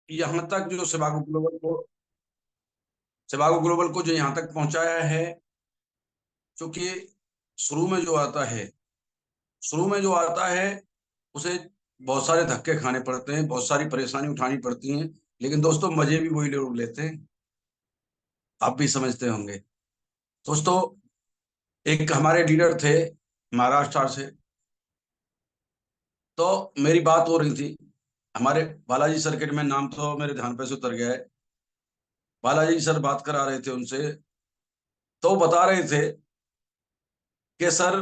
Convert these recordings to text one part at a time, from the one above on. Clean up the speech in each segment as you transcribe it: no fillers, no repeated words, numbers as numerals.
यहाँ तक जो सेवागो ग्लोबल को जो यहाँ तक पहुंचाया है, क्योंकि शुरू में जो आता है शुरू में जो आता है उसे बहुत सारे धक्के खाने पड़ते हैं, बहुत सारी परेशानी उठानी पड़ती हैं। लेकिन दोस्तों, मजे भी वही लोग लेते हैं, आप भी समझते होंगे। दोस्तों, एक हमारे लीडर थे महाराष्ट्र से। तो मेरी बात हो रही थी हमारे बालाजी सर्किट में, नाम तो मेरे ध्यान पे से उतर गया है। बालाजी सर बात करा रहे थे उनसे, तो वो बता रहे थे कि सर,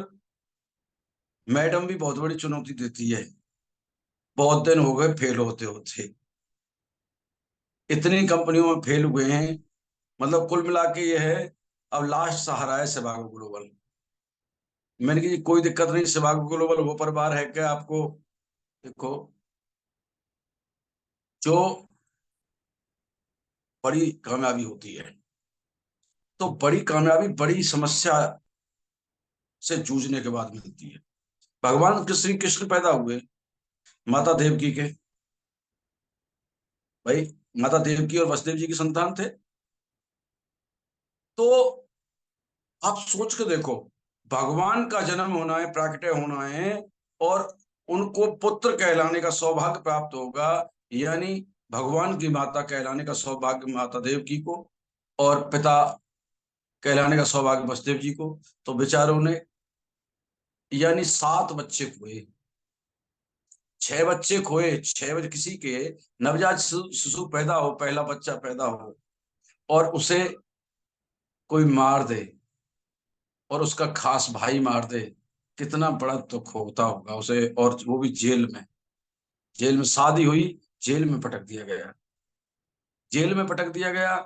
मैडम भी बहुत बड़ी चुनौती देती है। बहुत दिन हो गए फेल होते होते, इतनी कंपनियों में फेल हुए हैं। मतलब कुल मिला के ये है, अब लास्ट सहारा है सेवागो ग्लोबल। मैंने कहा जी, कोई दिक्कत नहीं, सेवागो ग्लोबल वो परिवार है कि आपको, देखो, जो बड़ी कामयाबी होती है, तो बड़ी कामयाबी बड़ी समस्या से जूझने के बाद मिलती है। भगवान श्री कृष्ण पैदा हुए माता देवकी के, भाई, माता देवकी और वसुदेव जी की संतान थे। तो आप सोच के देखो, भगवान का जन्म होना है, प्राकट्य होना है, और उनको पुत्र कहलाने का सौभाग्य प्राप्त होगा, यानी भगवान की माता कहलाने का सौभाग्य माता देवकी को, और पिता कहलाने का सौभाग्य वसुदेव जी को। तो बेचारों ने, यानी 7 बच्चे खोए, 6 बच्चे खोए, 6 बच्चे किसी के, नवजात शिशु शिशु पैदा हो, पहला बच्चा पैदा हो, और उसे कोई मार दे, और उसका खास भाई मार दे, कितना बड़ा दुख होता होगा उसे, और वो भी जेल में। जेल में शादी हुई, जेल में पटक दिया गया, जेल में पटक दिया गया,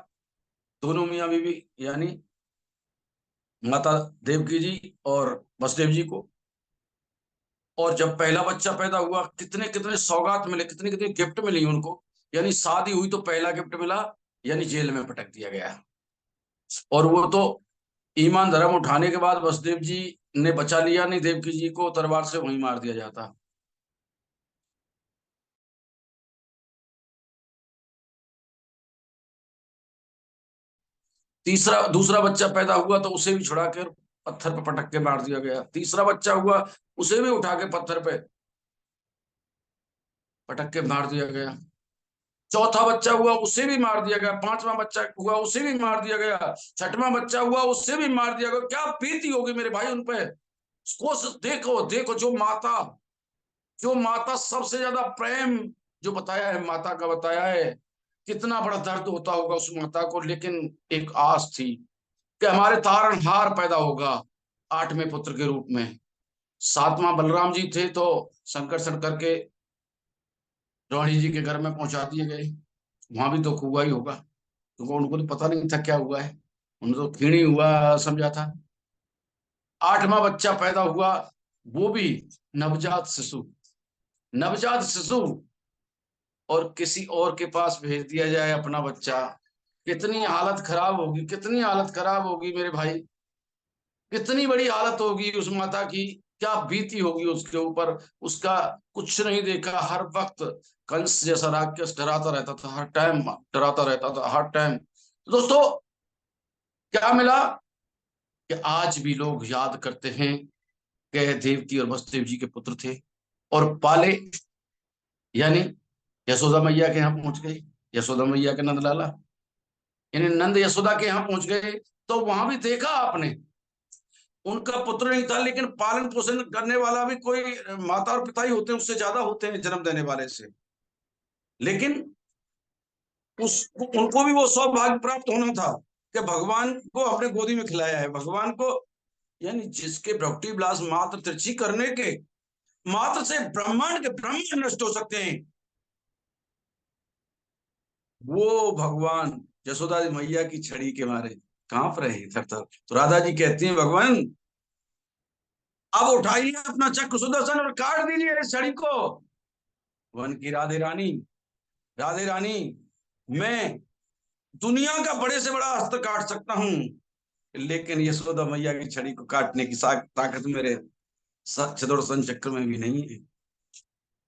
दोनों मियां बीवी, यानी माता देवकी जी और वसुदेव जी को। और जब पहला बच्चा पैदा हुआ, कितने कितने सौगात मिले, कितनी कितनी गिफ्ट मिली उनको। यानी शादी हुई तो पहला गिफ्ट मिला, यानी जेल में पटक दिया गया। और वो तो ईमान धर्म उठाने के बाद वसुदेव जी ने बचा लिया, नहीं देवकी जी को तलवार से वहीं मार दिया जाता। तीसरा दूसरा बच्चा पैदा हुआ तो उसे भी छुड़ा कर पत्थर पे पटक के मार दिया गया। तीसरा बच्चा हुआ, उसे भी उठा के पत्थर पे पटक के मार दिया गया। चौथा बच्चा हुआ, उसे भी मार दिया गया। पांचवा बच्चा हुआ, उसे भी मार दिया गया। छठवां बच्चा हुआ, उसे भी मार दिया गया। क्या बीती होगी मेरे भाई उन पे। उसको देखो देखो, जो माता सबसे ज्यादा प्रेम जो बताया है, माता का बताया है, कितना बड़ा दर्द होता होगा उस माता को। लेकिन एक आस थी कि हमारे तारणहार पैदा होगा 8वें पुत्र के रूप में। 7वां बलराम जी थे, तो संकर्षण करके रोहिणी जी के घर में पहुंचा दिए गए। वहां भी दुख हुआ ही होगा, क्योंकि उनको तो पता नहीं था क्या हुआ है, उन्हें तो क्षीण ही हुआ समझा था। 8वां बच्चा पैदा हुआ, वो भी नवजात शिशु, नवजात शिशु, और किसी और के पास भेज दिया जाए अपना बच्चा। कितनी हालत खराब होगी, कितनी हालत खराब होगी मेरे भाई। कितनी बड़ी हालत होगी उस माता की, क्या बीती होगी उसके ऊपर। उसका कुछ नहीं देखा, हर वक्त कंस जैसा राक्षस डराता रहता था, हर टाइम डराता रहता था, हर टाइम। तो दोस्तों, क्या मिला कि आज भी लोग याद करते हैं कि देवकी और वसुदेव जी के पुत्र थे, और पाले, यानी यशोदा मैया के यहाँ पहुंच गए। यशोदा मैया के नंद लाला, यानी नंद यशोदा के यहाँ पहुंच गए। तो वहां भी देखा आपने, उनका पुत्र नहीं था, लेकिन पालन पोषण करने वाला भी कोई माता और पिता ही होते हैं, उससे ज्यादा होते हैं जन्म देने वाले से। लेकिन उस उनको भी वो सौभाग्य प्राप्त होना था कि भगवान को अपने गोदी में खिलाया है, भगवान को। यानी जिसके भक्ति विलास मात्र तिरछी करने के मात्र से ब्रह्मांड के ब्रह्मांड नष्ट हो सकते हैं, वो भगवान यशोदा मैया की छड़ी के मारे कांप रहे हैं थर थर। तो राधा जी कहती हैं, भगवान, अब उठाइए अपना चक्र सुदर्शन और काट दीजिए इस छड़ी को। वन की राधे रानी, राधे रानी, मैं दुनिया का बड़े से बड़ा अस्त्र काट सकता हूं, लेकिन यशोदा मैया की छड़ी को काटने की ताकत मेरे सुदर्शन चक्र में भी नहीं है।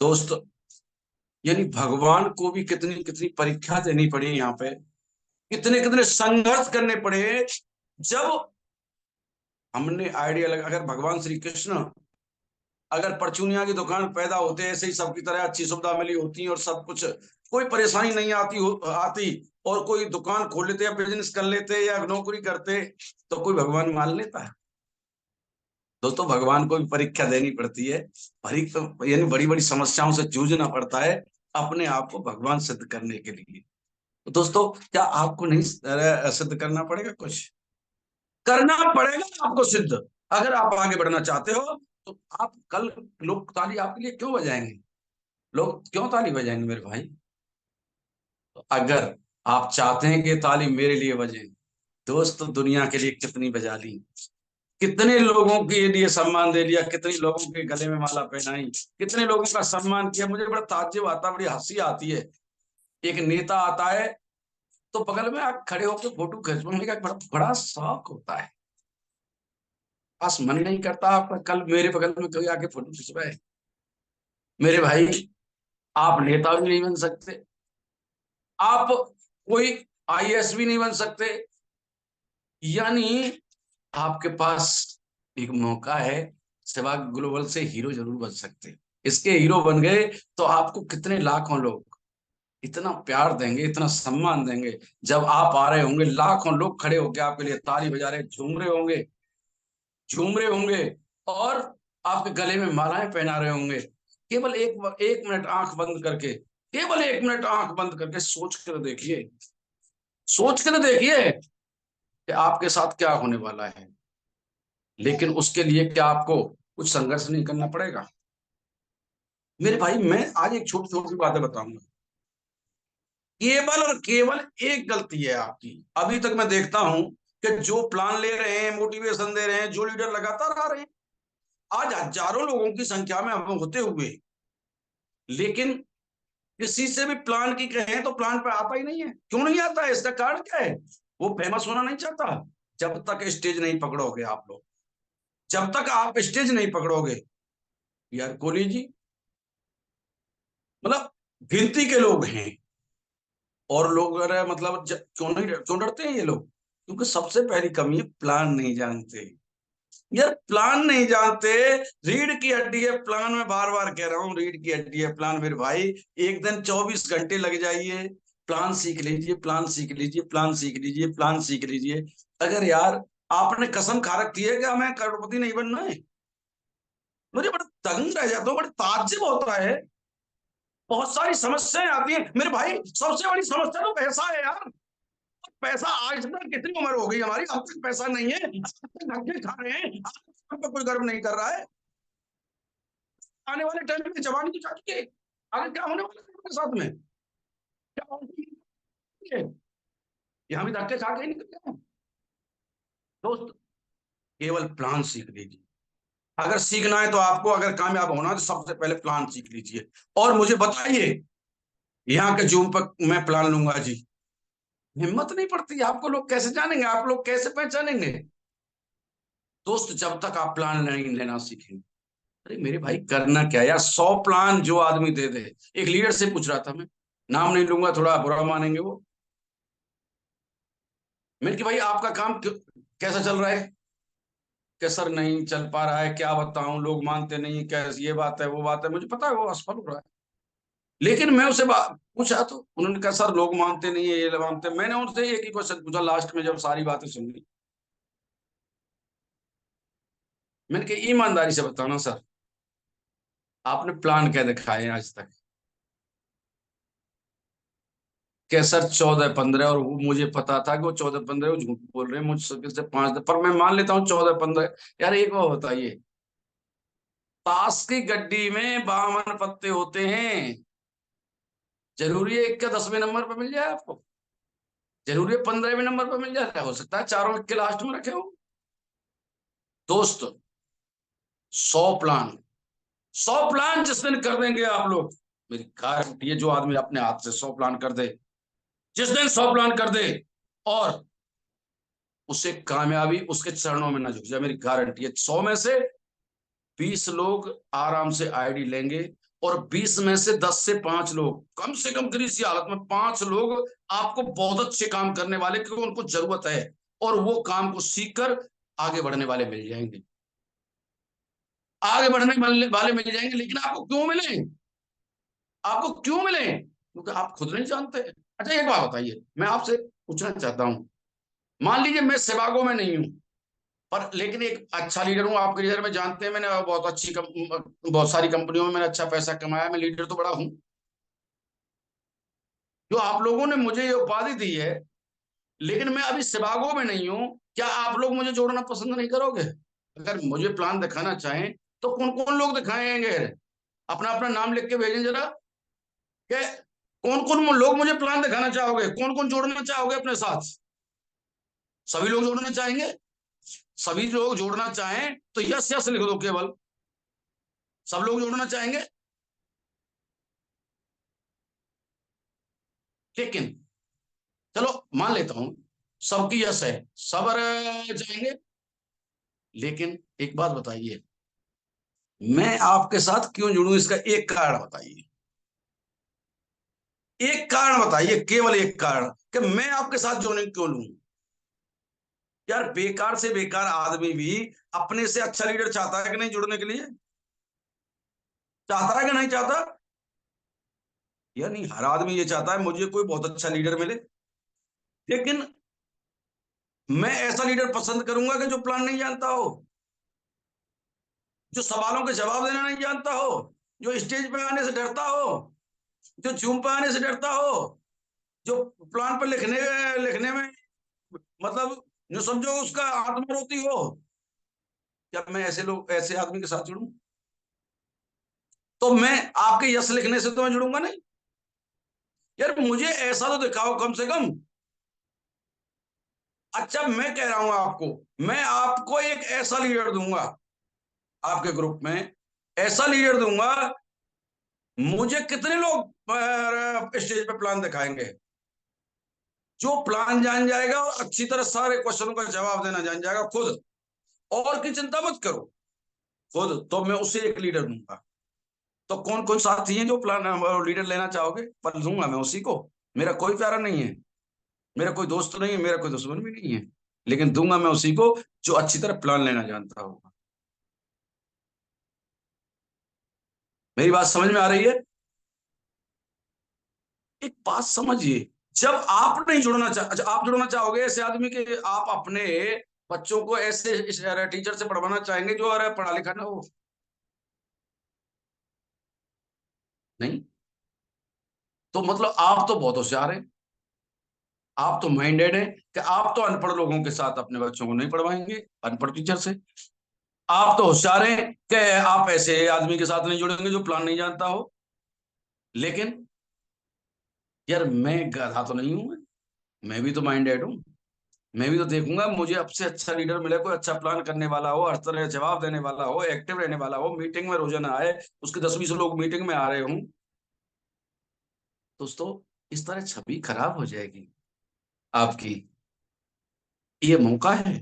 दोस्त, यानी भगवान को भी कितनी कितनी परीक्षा देनी पड़ी यहाँ पे, कितने कितने संघर्ष करने पड़े। जब हमने आइडिया लगा, अगर भगवान श्री कृष्ण अगर परचूनिया की दुकान पैदा होते ऐसे ही सबकी तरह अच्छी सुविधा मिली होती और सब कुछ, कोई परेशानी नहीं आती और कोई दुकान खोल लेते या बिजनेस कर लेते या नौकरी करते, तो कोई भगवान मान लेता है? दोस्तों, भगवान को भी परीक्षा देनी पड़ती है। परीक्षा यानी बड़ी बड़ी समस्याओं से जूझना पड़ता है अपने आप को भगवान सिद्ध करने के लिए। तो दोस्तों, क्या आपको नहीं सिद्ध करना पड़ेगा? कुछ करना पड़ेगा आपको सिद्ध। अगर आप आगे बढ़ना चाहते हो तो आप कल, लोग ताली आपके लिए क्यों बजाएंगे? लोग क्यों ताली बजाएंगे मेरे भाई? तो अगर आप चाहते हैं कि ताली मेरे लिए बजे, दोस्त दुनिया के लिए कितनी बजा ली, कितने लोगों के लिए सम्मान दे लिया, कितने लोगों के गले में माला पहनाई, कितने लोगों का सम्मान किया। मुझे बड़ा ताज्जुब आता, बड़ी हंसी आती है। एक नेता आता है तो बगल में आप खड़े होकर फोटो खिंचवाने का बड़ा बड़ा शौक होता है। बस मन नहीं करता आपका कल मेरे बगल में कोई आके फोटो खिंचवाए। मेरे भाई, आप नेता भी नहीं बन सकते, आप कोई आईएएस भी नहीं बन सकते। यानी आपके पास एक मौका है, सेवा ग्लोबल से हीरो जरूर बन सकते हैं। इसके हीरो बन गए तो आपको कितने लाखों लोग इतना प्यार देंगे, इतना सम्मान देंगे। जब आप आ रहे होंगे, लाखों लोग खड़े होकर आपके लिए ताली बजा रहे, झूम रहे होंगे, झूम रहे होंगे, और आपके गले में मालाएं पहना रहे होंगे। केवल एक एक मिनट आंख बंद करके, केवल एक मिनट आंख बंद करके सोच कर देखिए, सोच कर देखिए कि आपके साथ क्या होने वाला है। लेकिन उसके लिए क्या आपको कुछ संघर्ष नहीं करना पड़ेगा? मेरे भाई, मैं आज एक छोटी छोटी बातें बताऊंगा। केवल और केवल एक गलती है आपकी। अभी तक मैं देखता हूं कि जो प्लान ले रहे हैं, मोटिवेशन दे रहे हैं, जो लीडर लगातार आ रहे हैं, आज हजारों लोगों की संख्या में हम होते हुए, लेकिन किसी से भी प्लान की कहें तो प्लान पे आता ही नहीं है। क्यों नहीं आता है? इसका कारण क्या है? वो फेमस होना नहीं चाहता। जब तक स्टेज नहीं पकड़ोगे आप लोग, जब तक आप स्टेज नहीं पकड़ोगे, यार कोहली जी, मतलब गिनती के लोग हैं। और लोग अरे मतलब क्यों नहीं, क्यों डरते हैं ये लोग? क्योंकि सबसे पहली कमी है, प्लान नहीं जानते। यार प्लान नहीं जानते। रीढ़ की हड्डी है प्लान, में बार बार कह रहा हूँ, रीढ़ की हड्डी है प्लान मेरे भाई। एक दिन 24 घंटे लग जाइए, प्लान सीख लीजिए, प्लान सीख लीजिए, प्लान सीख लीजिए, प्लान सीख लीजिए। अगर यार आपने कसम खा रखी है कि हमें करोड़पति नहीं बनना है, मुझे बड़ा तंग रह जाता हूँ, बड़ा ताज्जुब होता है। बहुत सारी समस्याएं आती हैं मेरे भाई, सबसे बड़ी समस्या तो पैसा है यार। पैसा आज तक कितनी उम्र हो गई हमारी, अब तक पैसा नहीं है, अब तक धक्के खा रहे हैं, अब तक कोई गर्व नहीं कर रहा है। आने वाले टाइम में जवानी तो चाहती है, आगे क्या होने वाला है उनके साथ में, क्या होगा? यहाँ भी धक्के खा के ही निकलते हैं। दोस्त, केवल प्लान सीख लीजिए। अगर सीखना है तो आपको, अगर कामयाब होना है तो सबसे पहले प्लान सीख लीजिए। और मुझे बताइए, यहाँ के जूम पर मैं प्लान लूंगा जी, हिम्मत नहीं पड़ती। आपको लोग कैसे जानेंगे? आप लोग कैसे पहचानेंगे? दोस्त, जब तक आप प्लान नहीं लेना सीखेंगे, अरे मेरे भाई करना क्या यार, 100 प्लान जो आदमी दे दे। एक लीडर से पूछ रहा था मैं, नाम नहीं लूंगा, थोड़ा बुरा मानेंगे वो। मैंने कि भाई आपका काम कैसा चल रहा है? कि सर नहीं चल पा रहा है, क्या बताऊं, लोग मानते नहीं, कैसे ये बात है वो बात है, मुझे पता है वो असफल हो रहा है। लेकिन मैं उसे पूछा तो उन्होंने कहा सर लोग मानते नहीं है, ये मानते। मैंने उनसे एक ही क्वेश्चन पूछा लास्ट में, जब सारी बातें सुन ली। मैंने कहा ईमानदारी से बताना सर, आपने प्लान क्या दिखाए हैं आज तक? कि सर 14-15, और वो मुझे पता था कि वो 14-15 वो झूठ बोल रहे हैं, मुझसे से 5, पर मैं मान लेता हूँ 14-15। यार एक बार बताइए, ताश की गड्डी में 52 पत्ते होते हैं, जरूरी है एक का 10वें नंबर पर मिल जाए आपको? जरूरी है 15वें नंबर पर मिल जाए? हो सकता है चारों के लास्ट में रखे हो। दोस्त, 100 प्लान, 100 प्लान जिस दिन कर देंगे आप लोग, मेरी गारंटी है, जो आदमी अपने हाथ से 100 प्लान कर दे, जिस दिन 100 प्लान कर दे, और उसे कामयाबी उसके चरणों में ना झुक जाए, मेरी गारंटी है 100 में से 20 लोग आराम से आईडी लेंगे और 20 में से 10 से 5 लोग, कम से कम किसी हालत में 5 लोग आपको बहुत अच्छे काम करने वाले, क्योंकि उनको जरूरत है, और वो काम को सीखकर आगे बढ़ने वाले मिल जाएंगे। आगे बढ़ने वाले मिल जाएंगे, लेकिन आपको क्यों मिले? आपको क्यों मिले? क्योंकि आप खुद नहीं जानते। अच्छा एक बात बताइए, मैं आपसे पूछना चाहता हूँ, मान लीजिए मैं सेवागो में नहीं हूँ, पर लेकिन एक अच्छा लीडर हूँ, आपके लीडर में जानते हैं, मैंने बहुत सारी कंपनियों में मैंने अच्छा पैसा कमाया, मैं लीडर तो बड़ा हूँ। जो आप लोगों ने मुझे ये उपाधि दी है, लेकिन मैं अभी सेवागो में नहीं हूँ, क्या आप लोग मुझे जोड़ना पसंद नहीं करोगे? अगर मुझे प्लान दिखाना चाहें तो कौन कौन लोग दिखाएंगे? अपना अपना नाम लिख के भेजें जरा, कि कौन कौन लोग मुझे प्लान दिखाना चाहोगे, कौन कौन जोड़ना चाहोगे अपने साथ? सभी लोग जोड़ना चाहेंगे? सभी लोग जोड़ना चाहें तो यस यस लिख दो केवल। सब लोग जोड़ना चाहेंगे? लेकिन चलो मान लेता हूं सबकी यस है, सब जाएंगे। लेकिन एक बात बताइए, मैं आपके साथ क्यों जुड़ूं, इसका एक कारण बताइए। एक कारण बताइए, केवल एक कारण, कि मैं आपके साथ जुड़ने क्यों लूं। यार बेकार से बेकार आदमी भी अपने से अच्छा लीडर चाहता है कि नहीं जुड़ने के लिए? चाहता है कि नहीं चाहता? या नहीं, हर आदमी ये चाहता है मुझे कोई बहुत अच्छा लीडर मिले। लेकिन मैं ऐसा लीडर पसंद करूंगा कि जो प्लान नहीं जानता हो, जो सवालों के जवाब देना नहीं जानता हो, जो स्टेज पे आने से डरता हो, जो जूम पे आने से डरता हो, जो प्लान पर लिखने लिखने में मतलब जो समझो उसका आत्मा रोती हो। क्या मैं ऐसे आदमी के साथ जुड़ूं? तो मैं आपके यश लिखने से तो मैं जुड़ूंगा नहीं। यार मुझे ऐसा तो दिखाओ कम से कम। अच्छा मैं कह रहा हूं आपको, मैं आपको एक ऐसा लीडर दूंगा, आपके ग्रुप में ऐसा लीडर दूंगा। मुझे कितने लोग स्टेज पे प्लान दिखाएंगे? जो प्लान जान जाएगा और अच्छी तरह सारे क्वेश्चनों का जवाब देना जान जाएगा खुद, और की चिंता मत करो, खुद, तो मैं उसे एक लीडर दूंगा। तो कौन कौन साथी हैं जो प्लान लीडर लेना चाहोगे? पर दूंगा मैं उसी को। मेरा कोई प्यारा नहीं है, मेरा कोई दोस्त नहीं है, मेरा कोई दुश्मन भी नहीं है, लेकिन दूंगा मैं उसी को जो अच्छी तरह प्लान लेना जानता होगा। मेरी बात समझ में आ रही है? एक बात समझिए, जब आप नहीं जुड़ना चाह अच्छा, आप जुड़ना चाहोगे ऐसे आदमी के, आप अपने बच्चों को ऐसे टीचर से पढ़वाना चाहेंगे जो अरे पढ़ा लिखा ना हो? नहीं। तो मतलब आप तो बहुत होशियार हैं, आप तो माइंडेड हैं कि आप तो अनपढ़ लोगों के साथ अपने बच्चों को नहीं पढ़वाएंगे, अनपढ़ टीचर से। आप तो होशियार हैं कि आप ऐसे आदमी के साथ नहीं जुड़ेंगे जो प्लान नहीं जानता हो। लेकिन यार मैं गधा तो नहीं हूं, मैं भी तो माइंडेड हूँ। मैं भी तो देखूंगा मुझे अब से अच्छा लीडर मिले, कोई अच्छा प्लान करने वाला हो, हर तरह जवाब देने वाला हो, एक्टिव रहने वाला हो, मीटिंग में रोजाना आए, उसके 10-20 लोग मीटिंग में आ रहे हूँ। दोस्तों, इस तरह छवि खराब हो जाएगी आपकी। ये मौका है,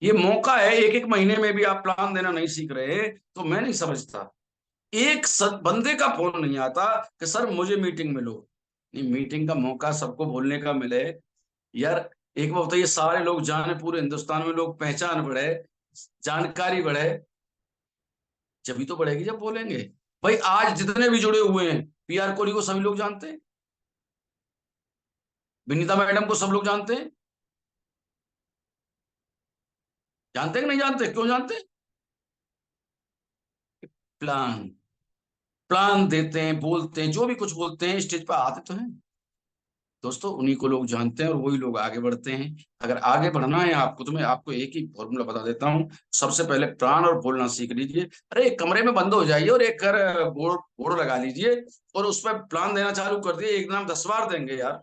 ये मौका है। एक एक महीने में भी आप प्लान देना नहीं सीख रहे, तो मैं नहीं समझता। एक बंदे का फोन नहीं आता कि सर मुझे मीटिंग में लो। नहीं, मीटिंग का मौका सबको बोलने का मिले। यार एक बात बताइए, सारे लोग जाने, पूरे हिंदुस्तान में लोग पहचान बढ़े, जानकारी बढ़े, जब तो बढ़ेगी जब बोलेंगे। भाई आज जितने भी जुड़े हुए हैं, पीआर कोहली को सभी लोग जानते हैं, विनीता मैडम को सब लोग जानते हैं। जानते हैं कि नहीं जानते? क्यों जानते हैं? प्लान, प्लान देते हैं, बोलते हैं, जो भी कुछ बोलते हैं स्टेज पर आते तो हैं। दोस्तों उन्हीं को लोग जानते हैं और वही लोग आगे बढ़ते हैं। अगर आगे बढ़ना है आपको, तो मैं आपको एक ही फॉर्मूला बता देता हूँ। सबसे पहले प्राण और बोलना सीख लीजिए। अरे एक कमरे में बंद हो जाइए और एक कर बोर्ड बोर्ड लगा लीजिए, और उस पर प्लान देना चालू कर दिए, एक नाम 10 बार देंगे यार।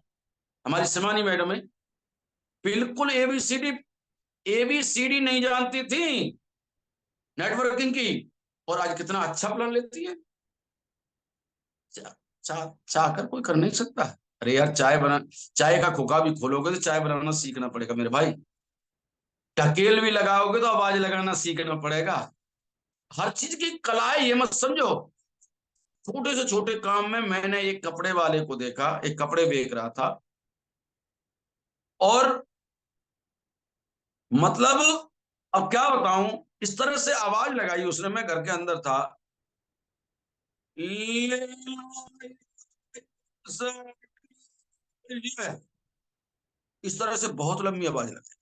हमारी शिवानी मैडम है, बिल्कुल एबीसीडी, एबीसीडी नहीं जानती थी नेटवर्किंग की, और आज कितना अच्छा प्लान लेती है। चा, चा, चाह कर कोई कर नहीं सकता। अरे यार चाय का खोखा भी खोलोगे तो चाय बनाना सीखना पड़ेगा मेरे भाई। ढकेल भी लगाओगे तो आवाज लगाना सीखना पड़ेगा। हर चीज की कला है, ये मत समझो छोटे से छोटे काम में मैंने एक कपड़े वाले को देखा, एक कपड़े बेच रहा था, और मतलब अब क्या बताऊं, इस तरह से आवाज लगाई उसने, मैं घर के अंदर था, ले इस तरह से बहुत लंबी आवाज लगाई।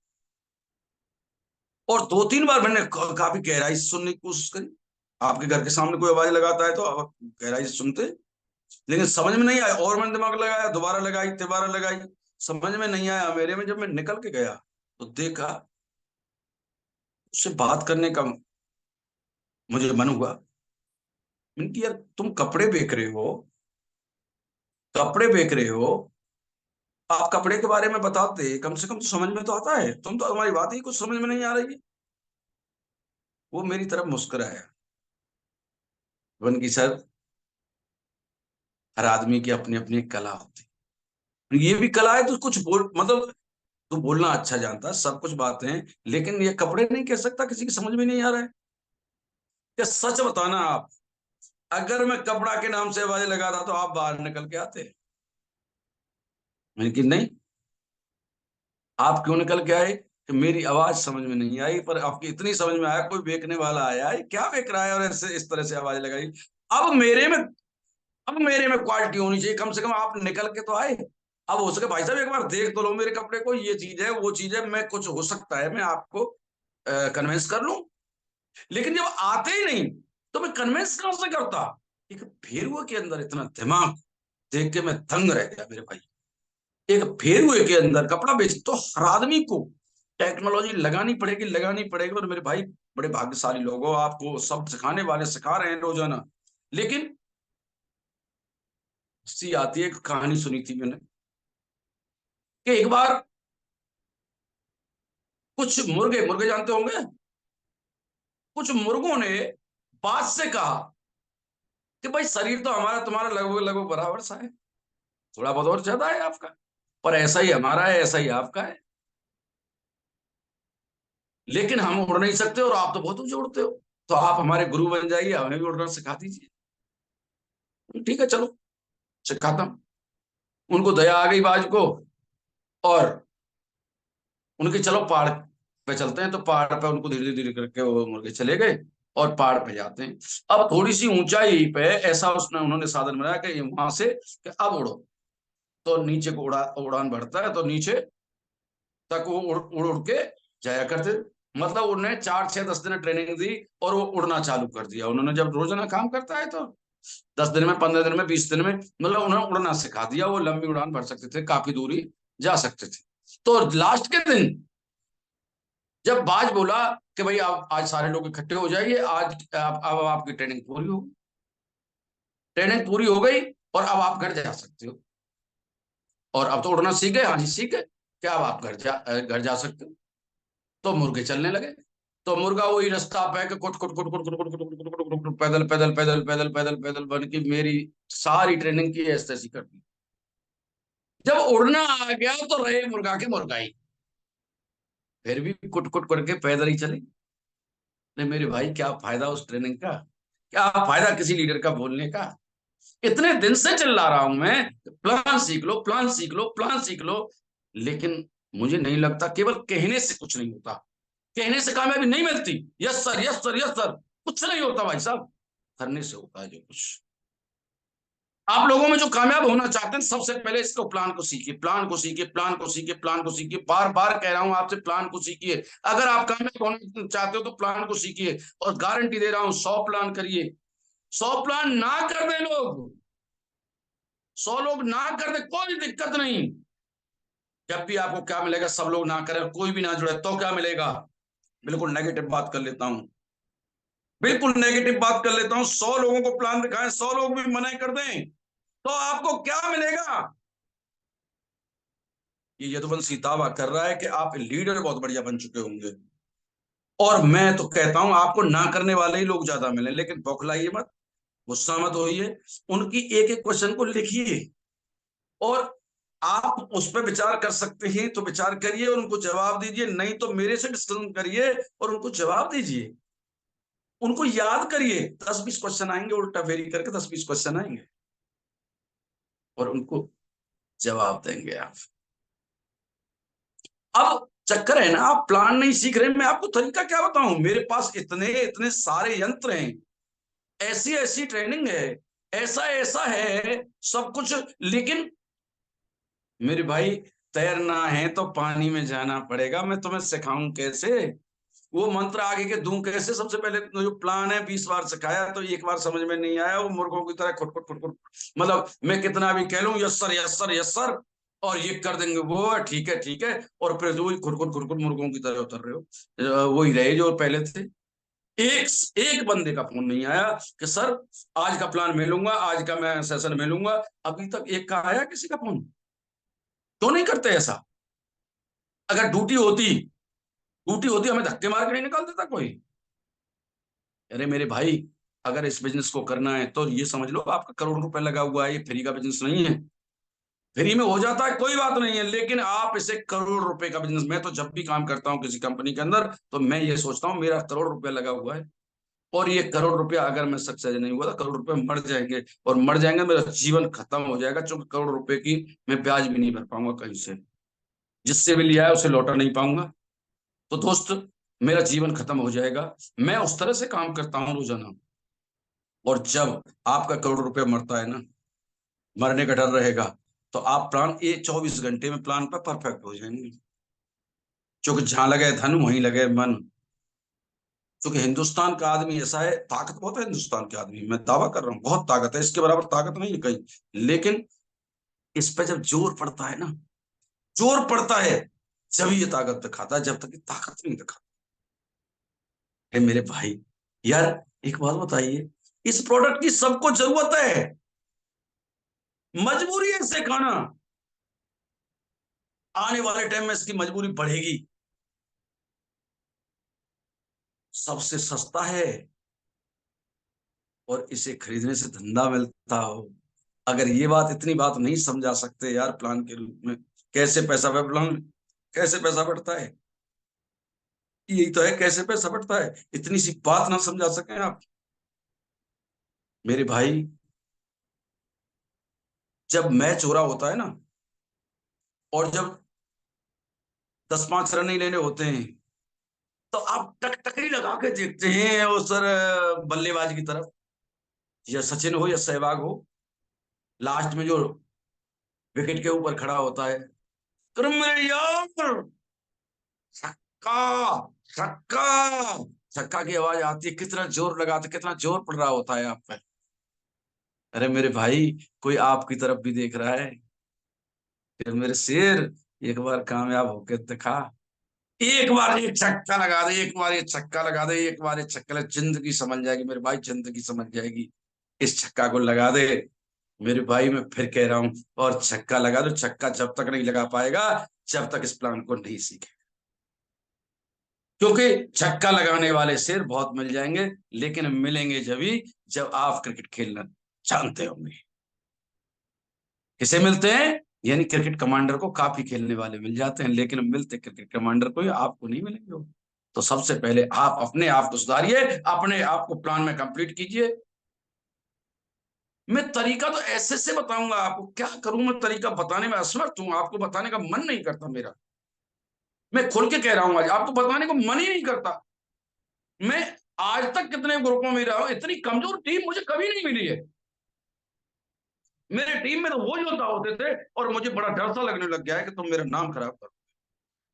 और दो तीन बार मैंने काफी गहराई से सुनने की कोशिश करी। आपके घर के सामने कोई आवाज लगाता है तो आप गहराई से सुनते, लेकिन समझ में नहीं आया, और मैंने दिमाग लगाया, दोबारा लगाई, तिबारा लगाई, समझ में नहीं आया मेरे में। जब मैं निकल के गया तो देखा, उससे बात करने का मुझे मन हुआ। मैंने कहा, यार तुम कपड़े बेच रहे हो, कपड़े बेच रहे हो, आप कपड़े के बारे में बताते कम से कम तो समझ में तो आता है, तुम तो हमारी बात ही कुछ समझ में नहीं आ रही है। वो मेरी तरफ मुस्कुराया। वन की सर, हर आदमी की अपनी अपनी एक कला होती है, ये भी कला है, तो कुछ बोल मतलब, तू बोलना अच्छा जानता है, सब कुछ बातें हैं, लेकिन ये कपड़े नहीं कह सकता, किसी की समझ में नहीं आ रहा है। क्या सच बताना आप, अगर मैं कपड़ा के नाम से आवाज लगाता तो आप बाहर निकल के आते? मैंने कि नहीं। आप क्यों निकल के आए? कि मेरी आवाज समझ में नहीं आई, पर आपकी इतनी समझ में आया, कोई बेचने वाला आया है, क्या बेच रहा है, और ऐसे इस तरह से आवाज लगाई। अब मेरे में अब मेरे में क्वालिटी होनी चाहिए, कम से कम आप निकल के तो आए। अब हो सके भाई साहब एक बार देख तो लो मेरे कपड़े को, ये चीज है वो चीज है, मैं कुछ हो सकता है मैं आपको कन्विंस कर लूं। लेकिन जब आते ही नहीं तो मैं कन्विंस कहां से करता? एक फेरुए के अंदर इतना दिमाग देख के मैं दंग रह गया मेरे भाई। एक फेरुए के अंदर कपड़ा बेच, तो हर आदमी को टेक्नोलॉजी लगानी पड़ेगी। और मेरे भाई बड़े भाग्यशाली लोग हो, आपको सब सिखाने वाले सिखा रहे हैं रोजाना। लेकिन सी आती है, एक कहानी सुनी थी मैंने कि एक बार कुछ मुर्गे मुर्गे जानते होंगे, कुछ मुर्गों ने बाज से कहा कि भाई शरीर तो हमारा तुम्हारा लगभग लगभग बराबर सा है, थोड़ा बहुत और ज्यादा है आपका, पर ऐसा ही हमारा है, ऐसा ही आपका है, लेकिन हम उड़ नहीं सकते और आप तो बहुत ऊंचे उड़ते हो, तो आप हमारे गुरु बन जाइए, हमें भी उड़ना सिखा दीजिए। ठीक है चलो, सिखाता हूं। उनको दया आ गई बाज को, और उनके चलो पहाड़ पे चलते हैं, तो पहाड़ पे उनको धीरे धीरे करके वो मुर्गे चले गए, और पहाड़ पे जाते हैं। अब थोड़ी सी ऊंचाई पे ऐसा उसने उन्होंने साधन बनाया कि वहां से कि अब उड़ो, तो नीचे को उड़ान बढ़ता है, तो नीचे तक वो उड़ उड़ के जाया करते। मतलब उन्हें 4 6 10 दिन ट्रेनिंग दी, और वो उड़ना चालू कर दिया उन्होंने। जब रोजाना काम करता है तो 10 दिन में, 15 दिन में, 20 दिन में, मतलब उन्हें उड़ना सिखा दिया, वो लंबी उड़ान भर सकते थे, काफी दूरी जा सकते थे। तो लास्ट के दिन जब बाज बोला कि भाई आप आज सारे लोग इकट्ठे हो जाइए, आज अब आपकी ट्रेनिंग पूरी हो, ट्रेनिंग पूरी हो गई, और अब आप घर जा सकते हो, और अब तो उड़ना सीख गए, हाँ जी सीख गए, क्या अब आप घर जा सकते हो। तो मुर्गे चलने लगे। तो मुर्गा वही रास्ता पे के कुट कुट कुट कुट कुट कुट कुट कुट कुट कुट कुट पैदल पैदल पैदल पैदल पैदल पैदल बन की मेरी सारी ट्रेनिंग की ऐसी तैसी कर दी। जब उड़ना आ गया तो रहे मुर्गा के मुर्गा ही, फिर भी कुट कुट करके पैदल ही चले। नहीं मेरे भाई, क्या फायदा उस ट्रेनिंग का, क्या फायदा किसी लीडर का बोलने का? इतने दिन से चिल्ला रहा हूं मैं, प्लान सीख लो, प्लान सीख लो, प्लान सीख लो, लेकिन मुझे नहीं लगता, केवल कहने से कुछ नहीं होता, कहने से कामयाबी नहीं मिलती। Yes sir, yes sir, yes sir, कुछ नहीं होता भाई साहब, करने से होता है जो कुछ। आप लोगों में जो कामयाब होना चाहते हैं, सबसे पहले इसको प्लान को सीखिए, प्लान को सीखिए, प्लान को सीखिए, प्लान को सीखिए, बार बार कह रहा हूं आपसे, प्लान को सीखिए। अगर आप कामयाब होना चाहते हो तो प्लान को सीखिए, और गारंटी दे रहा हूं 100 प्लान करिए। 100 प्लान ना कर दे लोग, 100 लोग ना कर दे, कोई दिक्कत नहीं। जब भी आपको क्या मिलेगा, सब लोग ना करें, कोई भी ना जुड़े, तो क्या मिलेगा? बिल्कुल नेगेटिव बात कर लेता हूं, बिल्कुल नेगेटिव बात कर लेता हूं, 100 लोगों को प्लान दिखाएं, 100 लोग भी मना कर दें, तो आपको क्या मिलेगा? ये यदुवंशी दावा कर रहा है कि आप लीडर बहुत बढ़िया बन चुके होंगे, और मैं तो कहता हूं आपको ना करने वाले ही लोग ज्यादा मिले। लेकिन बौखलाइए मत, गुस्सा मत होइए, उनकी एक एक क्वेश्चन को लिखिए, और आप उस पर विचार कर सकते हैं तो विचार करिए और उनको जवाब दीजिए, नहीं तो मेरे से डिस्कशन करिए और उनको जवाब दीजिए। उनको याद करिए, 10-20 क्वेश्चन आएंगे, उल्टा फेरी करके 10-20 क्वेश्चन आएंगे और उनको जवाब देंगे आप। अब चक्कर है ना, आप प्लान नहीं सीख रहे। मैं आपको तरीका क्या बताऊं, मेरे पास इतने इतने सारे यंत्र हैं, ऐसी ऐसी ट्रेनिंग है, ऐसा ऐसा है सब कुछ, लेकिन मेरे भाई तैरना है तो पानी में जाना पड़ेगा। मैं तुम्हें सिखाऊं कैसे, वो मंत्र आगे के दूं कैसे? सबसे पहले तो जो प्लान है 20 बार सिखाया तो एक बार समझ में नहीं आया, वो मुर्गों की तरह खुटखुट खुटखुट, मतलब मैं कितना भी कह लूं yes sir yes sir yes sir, और ये कर देंगे वो ठीक है ठीक है, और फिर वही खुटखुट खुटखुट मुर्गों की तरह उतर रहे हो, वही रहे जो पहले थे। एक एक बंदे का फोन नहीं आया कि सर आज का प्लान मैं लूंगा, आज का मैं सेशन मैं लूंगा। अभी तक एक का आया किसी का फोन? क्यों नहीं करते ऐसा? अगर ड्यूटी होती हमें धक्के मार के नहीं निकाल देता कोई? अरे मेरे भाई, अगर इस बिजनेस को करना है तो ये समझ लो आपका करोड़ रुपए लगा हुआ है, ये फ्री का बिजनेस नहीं है। फ्री में हो जाता है कोई बात नहीं है, लेकिन आप इसे करोड़ रुपए का बिजनेस, मैं तो जब भी काम करता हूँ किसी कंपनी के अंदर तो मैं ये सोचता हूँ मेरा करोड़ रुपया लगा हुआ है, और ये करोड़ रुपया अगर मैं सक्सेस नहीं हुआ तो करोड़ रुपए मर जाएंगे, और मर जाएंगे मेरा जीवन खत्म हो जाएगा, क्योंकि करोड़ रुपए की मैं ब्याज भी नहीं भर पाऊंगा कहीं से, जिससे भी लिया है उसे लौटा नहीं पाऊंगा। तो दोस्त, मेरा जीवन खत्म हो जाएगा। मैं उस तरह से काम करता हूँ रोजाना। और जब आपका करोड़ रुपया मरता है ना, मरने का डर रहेगा, तो आप प्लान ये 24 घंटे में प्लान पर परफेक्ट हो जाएंगे, क्योंकि जहां लगे धन वहीं लगे मन। क्योंकि हिंदुस्तान का आदमी ऐसा है, ताकत बहुत है हिंदुस्तान के आदमी, मैं दावा कर रहा हूँ बहुत ताकत है, इसके बराबर ताकत नहीं है कहीं। लेकिन इस पे जब जोर पड़ता है ना, जोर पड़ता है, जब ये ताकत दिखाता है, जब तक ये ताकत नहीं दिखाता है मेरे भाई। यार एक बात बताइए, इस प्रोडक्ट की सबको जरूरत है, मजबूरी है इसे खाना, आने वाले टाइम में इसकी मजबूरी बढ़ेगी। सबसे सस्ता है और इसे खरीदने से धंधा मिलता हो। अगर ये बात, इतनी बात नहीं समझा सकते यार प्लान के रूप में, कैसे पैसा वह प्लान, कैसे पैसा बढ़ता है, यही तो है कैसे पैसा बढ़ता है, इतनी सी बात ना समझा सके आप मेरे भाई। जब मैच हो रहा होता है ना, और जब 10-5 रन ही लेने होते हैं, तो आप टकटकी लगा के देखते हैं उस बल्लेबाज की तरफ, या सचिन हो या सहवाग हो, लास्ट में जो विकेट के ऊपर खड़ा होता है, कर मेरे यार, छक्का, छक्का, छक्का की आवाज आती है, कितना जोर लगाते, कितना जोर पड़ रहा होता है आप पे। अरे मेरे भाई, कोई आपकी तरफ भी देख रहा है? फिर मेरे शेर, एक बार कामयाब होके दिखा, एक बार ये छक्का लगा दे, एक बार ये छक्का लगा दे, एक बार ये छक्का लगा, जिंदगी समझ जाएगी मेरे भाई, जिंदगी समझ जाएगी। इस छक्का को लगा दे मेरे भाई, मैं फिर कह रहा हूं, और छक्का लगा दो। छक्का जब तक नहीं लगा पाएगा, जब तक इस प्लान को नहीं सीखे, क्योंकि छक्का लगाने वाले शेर बहुत मिल जाएंगे, लेकिन मिलेंगे जब आप क्रिकेट खेलना जानते होंगे। किसे मिलते हैं? यानी क्रिकेट कमांडर को काफी खेलने वाले मिल जाते हैं, लेकिन मिलते क्रिकेट कमांडर को ही आपको नहीं मिलेंगे वो। तो सबसे पहले आप अपने आप को सुधारिए, अपने आप को प्लान में कंप्लीट कीजिए। मैं तरीका तो ऐसे से बताऊंगा आपको, क्या करूं मैं, तरीका बताने में असमर्थ हूं, आपको बताने का मन नहीं करता मेरा। मैं खुल के कह रहा हूं, आज आपको बताने को मन ही नहीं करता। मैं आज तक कितने ग्रुपों में रहा हूं, इतनी कमजोर टीम मुझे कभी नहीं मिली है। मेरे टीम में तो वो योद्धा होते थे, और मुझे बड़ा डर सा लगने लग गया है कि तुम मेरा नाम खराब करो।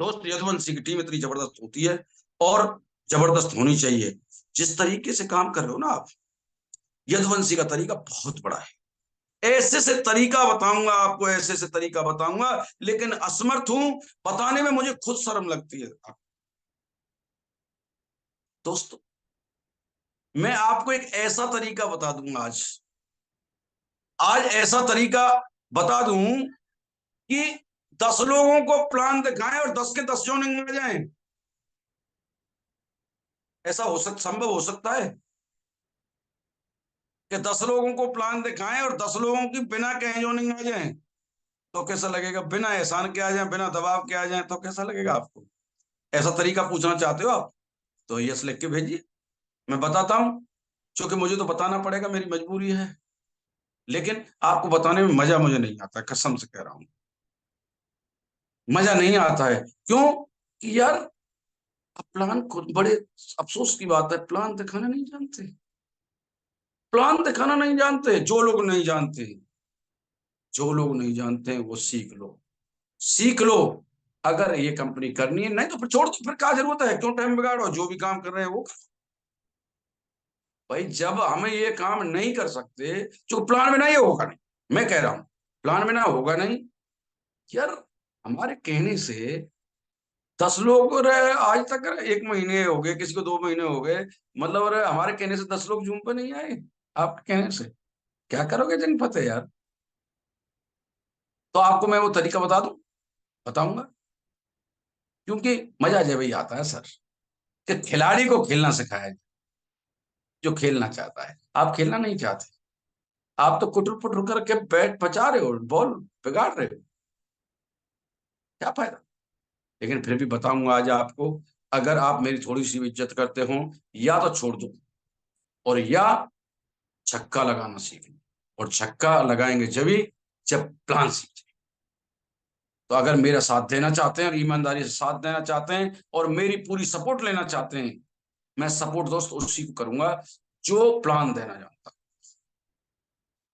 दोस्त, यदुवंशी की टीम इतनी जबरदस्त होती है, और जबरदस्त होनी चाहिए। जिस तरीके से काम कर रहे हो ना आप, यदुवंशी का तरीका बहुत बड़ा है। ऐसे से तरीका बताऊंगा आपको, ऐसे से तरीका बताऊंगा, लेकिन असमर्थ हूं बताने में, मुझे खुद शर्म लगती है। दोस्तों, मैं आपको एक ऐसा तरीका बता दूंगा आज, आज ऐसा तरीका बता दूं कि 10 लोगों को प्लान दिखाएं और 10 के 10 जोनिंग में जाएं। ऐसा संभव हो सकता है कि 10 लोगों को प्लान दिखाएं और 10 लोगों की बिना कहे जोनिंग में जाएं? तो कैसा लगेगा? बिना एहसान के आ जाए, बिना दबाव के आ जाए, तो कैसा लगेगा आपको? ऐसा तरीका पूछना चाहते हो आप? तो यस लिख के भेजिए, मैं बताता हूं, क्योंकि मुझे तो बताना पड़ेगा, मेरी मजबूरी है। लेकिन आपको बताने में मजा मुझे नहीं आता, कसम से कह रहा हूं, मजा नहीं आता है। क्यों? कि यार, आप प्लान खुद, बड़े अफसोस की बात है, प्लान दिखाना नहीं जानते। प्लान दिखाना नहीं जानते जो लोग नहीं जानते। जो लोग नहीं जानते हैं वो सीख लो, सीख लो। अगर ये कंपनी करनी है, नहीं तो फिर छोड़ दो, फिर क्या जरूरत है, क्यों टाइम बिगाड़ो, जो भी काम कर रहे हैं वो करो। भाई जब हमें ये काम नहीं कर सकते, जो प्लान में नहीं होगा नहीं, मैं कह रहा हूं, प्लान में ना होगा नहीं। यार, हमारे कहने से 10 लोग रहे आज तक, 1 महीने हो गए, किसी को 2 महीने हो गए, मतलब अरे हमारे कहने से 10 लोग जूम पे नहीं आए। आपके कहने से क्या करोगे जंग फतेह यार? तो आपको मैं वो तरीका बता दूं, बताऊंगा, क्योंकि मजा जब ही आता है सर, कि खिलाड़ी को खेलना सिखाया जाए, जो खेलना चाहता है। आप खेलना नहीं चाहते, आप तो कुटर पुटर करके बैट बचा रहे हो, बॉल बिगाड़ रहे हो, क्या फायदा? लेकिन फिर भी बताऊंगा आज आपको, अगर आप मेरी थोड़ी सी भी इज्जत करते हो, या तो छोड़ दो, और या छक्का लगाना सीख लो। और छक्का लगाएंगे जब प्लान सीख जाए। तो अगर मेरा साथ देना चाहते हैं और ईमानदारी से साथ देना चाहते हैं और मेरी पूरी सपोर्ट लेना चाहते हैं, मैं सपोर्ट दोस्त उसी को करूंगा जो प्लान देना जानता,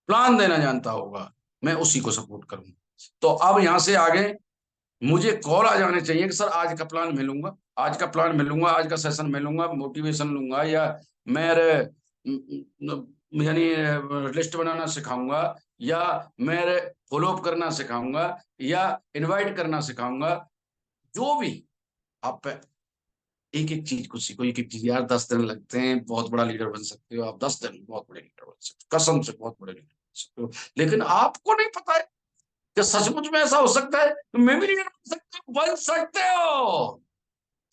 प्लान देना जानता होगा, मैं उसी को सपोर्ट करूंगा। तो अब यहां से आगे मुझे कॉल आ जाने चाहिए कि सर आज का प्लान मिलूंगा, आज का प्लान मिलूंगा, आज का सेशन मिलूंगा, मोटिवेशन लूंगा, या मेरे यानी लिस्ट बनाना सिखाऊंगा, या मेरे फॉलोअप करना सिखाऊंगा, या इनवाइट करना सिखाऊंगा, जो भी। आप एक एक चीज को सीखो, एक एक चीज यार, 10 दिन लगते हैं, बहुत बड़ा लीडर बन सकते हो आप, 10 दिन में बहुत बड़े लीडर बन सकते हो, कसम से बहुत बड़े लीडर बन सकते हो। लेकिन आपको नहीं पता है कि सचमुच में ऐसा हो सकता है, तो मैं भी लीडर बन सकते हो।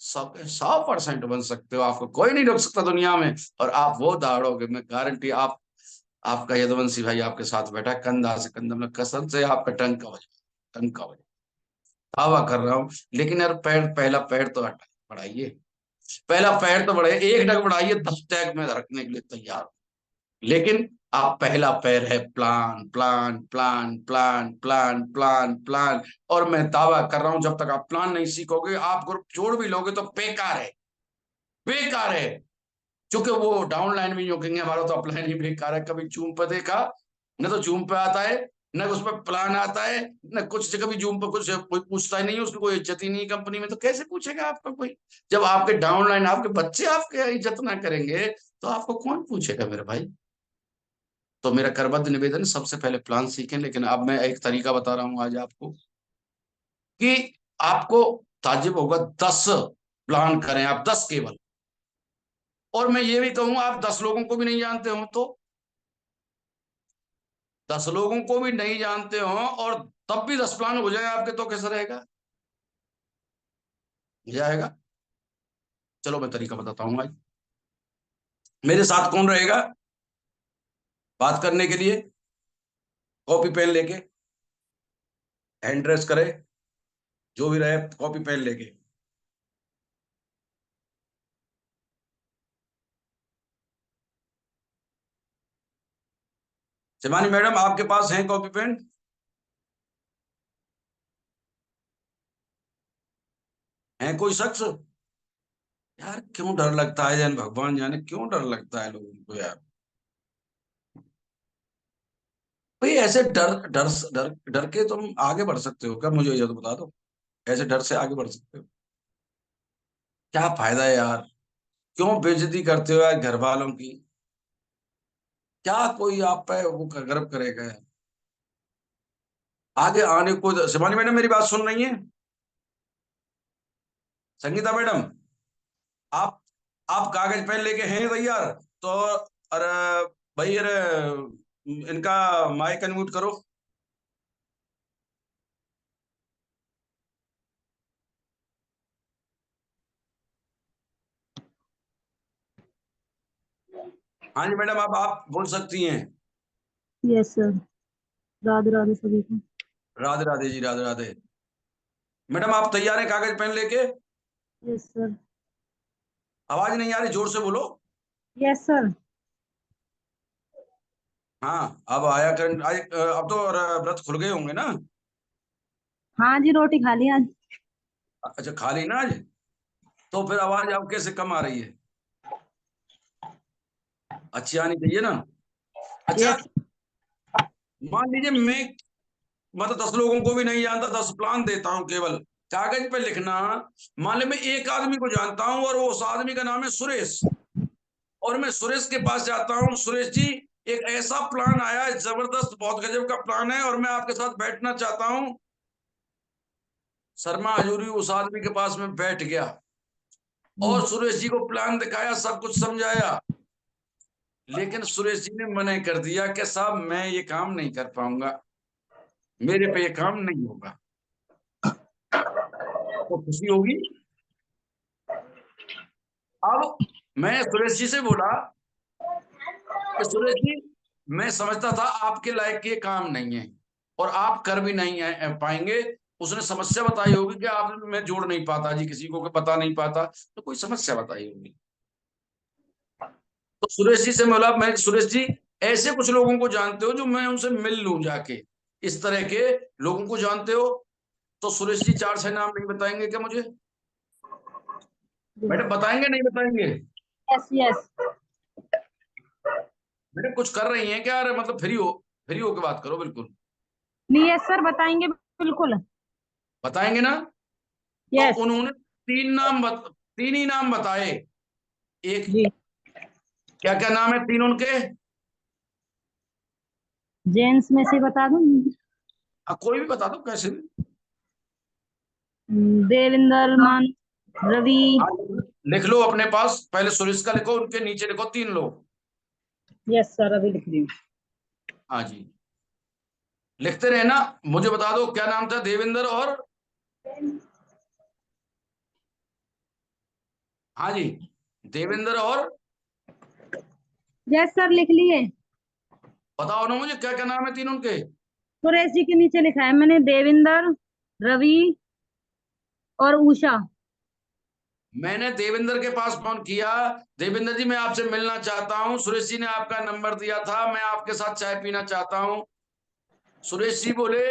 सब 100% बन सकते हो, आपको कोई नहीं रोक सकता दुनिया में। और आप वो दहाड़ोगे, मैं गारंटी, आप, आपका यदुवंशी भाई आपके साथ बैठा है, कंधा से कंधा, मैं कसम से आपका टंका बजा, टंका बजा, दावा कर रहा हूँ। लेकिन यार, पहला पैर तो बढ़ाइए, पहला पैर तो बढ़ाइए, एक डग बढ़ाइए, 10 टैग में रखने के लिए तैयार हूं। लेकिन आप, पहला पैर है plan, plan, plan, plan, plan, plan, plan. और मैं दावा कर रहा हूं, जब तक आप प्लान नहीं सीखोगे, आप ग्रुप जोड़ भी लोगे तो बेकार है, बेकार है। क्योंकि वो डाउनलाइन में यूं कहेंगे हमारा तो अपलाइन ही बेकार है, कभी जूम पे देखा, न तो जूम पे आता है, न उस पर प्लान आता है, न कुछ से, कभी जूम पे कुछ कोई पूछता ही नहीं है, उसको कोई इज्जत ही नहीं है कंपनी में, तो कैसे पूछेगा आपका कोई? जब आपके डाउनलाइन, आपके बच्चे आपके इज्जत ना करेंगे, तो आपको कौन पूछेगा मेरे भाई? तो मेरा करबद्ध निवेदन, सबसे पहले प्लान सीखें। लेकिन अब मैं एक तरीका बता रहा हूं आज आपको, कि आपको ताज्जुब होगा, 10 प्लान करें आप, 10 केवल। और मैं ये भी कहूंगा, आप 10 लोगों को भी नहीं जानते हो तो, 10 लोगों को भी नहीं जानते हो, और तब भी 10 प्लान हो जाए आपके, तो कैसा रहेगा? मजा आएगा। चलो मैं तरीका बताता हूँ आज। मेरे साथ कौन रहेगा बात करने के लिए? कॉपी पेन लेके, हैंड ड्रेस करे, जो भी रहे, कॉपी पेन लेके। शिवानी मैडम, आपके पास है कॉपी पेन? है कोई शख्स? यार क्यों डर लगता है, जान भगवान जाने क्यों डर लगता है लोगों को यार। भाई ऐसे डर डर डर डर के तुम आगे बढ़ सकते हो क्या? मुझे ये तो बता दो, ऐसे डर से आगे बढ़ सकते हो? क्या फायदा है यार? क्यों बेइज्जती करते हो यार घर वालों की? क्या कोई आप पे वो गर्व करेगा यार? आगे आने को, शिवानी मैडम मेरी बात सुन रही है? संगीता मैडम, आप आप कागज पेन लेके हैं तैयार? तो अरे भाई, अरे इनका माइक अनम्यूट करो। हाँ जी मैडम, आप बोल सकती हैं। Yes sir. राधे राधे सभी को। राधे राधे जी, राधे राधे। मैडम आप तैयार हैं कागज पेन लेके? Yes sir. आवाज नहीं आ रही, जोर से बोलो। Yes sir. हाँ, अब आया करें अब तो व्रत खुल गए होंगे ना। हाँ जी, रोटी खा ली आज। अच्छा, खा ली ना आज। तो फिर आवाज अब कैसे कम आ रही है? अच्छी आनी चाहिए ना। अच्छा, यस। मान लीजिए मैं मतलब 10 लोगों को भी नहीं जानता, 10 प्लान देता हूँ केवल कागज पे लिखना। मान ली मैं एक आदमी को जानता हूँ और वो उस आदमी का नाम है सुरेश, और मैं सुरेश के पास जाता हूँ, सुरेश जी एक ऐसा प्लान आया है, जबरदस्त बहुत गजब का प्लान है और मैं आपके साथ बैठना चाहता हूँ। शर्मा हजूरी उस आदमी के पास में बैठ गया जी। और सुरेश जी को प्लान दिखाया, सब कुछ समझाया, लेकिन सुरेश जी ने मना कर दिया कि साहब मैं ये काम नहीं कर पाऊंगा, मेरे पे ये काम नहीं होगा। तो खुशी होगी। अब मैं सुरेश जी से बोला कि सुरेश जी मैं समझता था आपके लायक ये काम नहीं है और आप कर भी नहीं पाएंगे। उसने समस्या बताई होगी कि आप मैं जोड़ नहीं पाता जी, किसी को बता नहीं पाता, तो कोई समस्या बताई होगी। तो सुरेश जी से बोला मैं, सुरेश जी ऐसे कुछ लोगों को जानते हो जो मैं उनसे मिल लूं जाके, इस तरह के लोगों को जानते हो? तो सुरेश जी 4-6 नाम नहीं बताएंगे क्या मुझे? मैडम बताएंगे नहीं बताएंगे? Yes yes. मैडम कुछ कर रही हैं क्या? अरे मतलब फ्री हो के बात करो बिल्कुल। नहीं, यस सर, बताएंगे बिल्कुल। बताएंगे ना? तो यस। उन्होंने 3 ही नाम बताए। एक, जी। क्या क्या नाम है 3 उनके? जेंट्स में से बता दूं? कोई भी बता दो कैसे भी। देविंदर मान, रवि। हाँ, लिख लो अपने पास, पहले सुरेश का लिखो, उनके नीचे लिखो 3 लोग। यस सर, अभी लिख रही हूँ। हाँ जी, लिखते रहे ना। मुझे बता दो क्या नाम था, देवेंद्र और? हाँ जी, देवेंद्र और? यस सर, लिख लिए। बताओ ना मुझे क्या क्या नाम है 3 उनके। सुरेश जी के नीचे लिखा है मैंने देविंदर, रवि और उषा। मैंने देवेंद्र के पास फोन किया, देवेंद्र जी मैं आपसे मिलना चाहता हूँ, सुरेश जी ने आपका नंबर दिया था, मैं आपके साथ चाय पीना चाहता हूँ। सुरेश जी बोले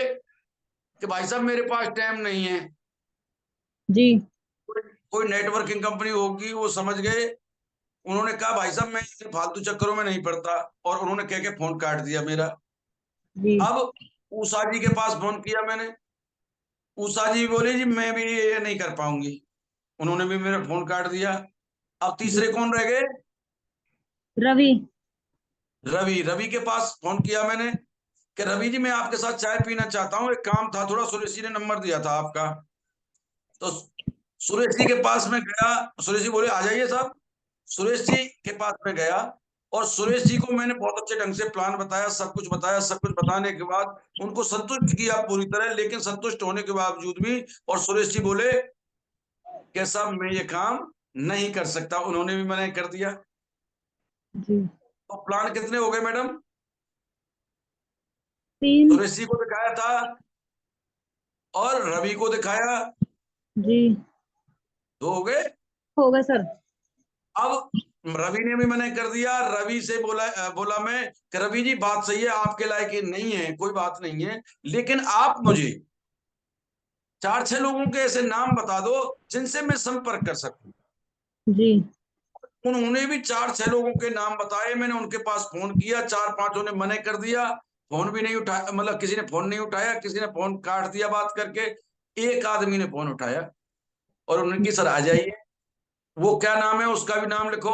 कि भाई साहब मेरे पास टाइम नहीं है। जी। कोई नेटवर्किंग कंपनी होगी, वो समझ गए। उन्होंने कहा भाई साहब मैं इतने फालतू चक्करों में नहीं पड़ता, और उन्होंने कह के फोन काट दिया मेरा। जी। अब उषा जी के पास फोन किया मैंने, उषा जी बोले जी मैं भी ये नहीं कर पाऊंगी, उन्होंने भी मेरा फोन काट दिया। अब जी। तीसरे कौन रह गए? रवि। रवि, रवि के पास फोन किया मैंने कि रवि जी मैं आपके साथ चाय पीना चाहता हूँ, एक काम था थोड़ा, सुरेश जी ने नंबर दिया था आपका। तो सुरेश जी के पास में गया, सुरेश जी बोले आ जाइए साहब। सुरेश जी के पास में गया और सुरेश जी को मैंने बहुत अच्छे ढंग से प्लान बताया, सब कुछ बताया, सब कुछ बताने के बाद उनको संतुष्ट किया पूरी तरह, लेकिन संतुष्ट होने के बावजूद भी, और सुरेश जी बोले कि साहब मैं ये काम नहीं कर सकता, उन्होंने भी मना कर दिया। जी। तो प्लान कितने हो गए मैडम? 3। सुरेश जी को दिखाया था और रवि को दिखाया, जी। 2 हो गए। हो गए सर। अब रवि ने भी मना कर दिया, रवि से बोला मैं कि रवि जी बात सही है, आपके लायक ये नहीं है, कोई बात नहीं है, लेकिन आप मुझे 4-6 लोगों के ऐसे नाम बता दो जिनसे मैं संपर्क कर सकूं। जी। उन्होंने भी 4-6 लोगों के नाम बताए, मैंने उनके पास फोन किया, 4-5 ने मना कर दिया, फोन भी नहीं उठाया, मतलब किसी ने फोन नहीं उठाया, किसी ने फोन काट दिया बात करके। एक आदमी ने फोन उठाया और उन्होंने की सर आ जाइए। वो क्या नाम है उसका भी नाम लिखो,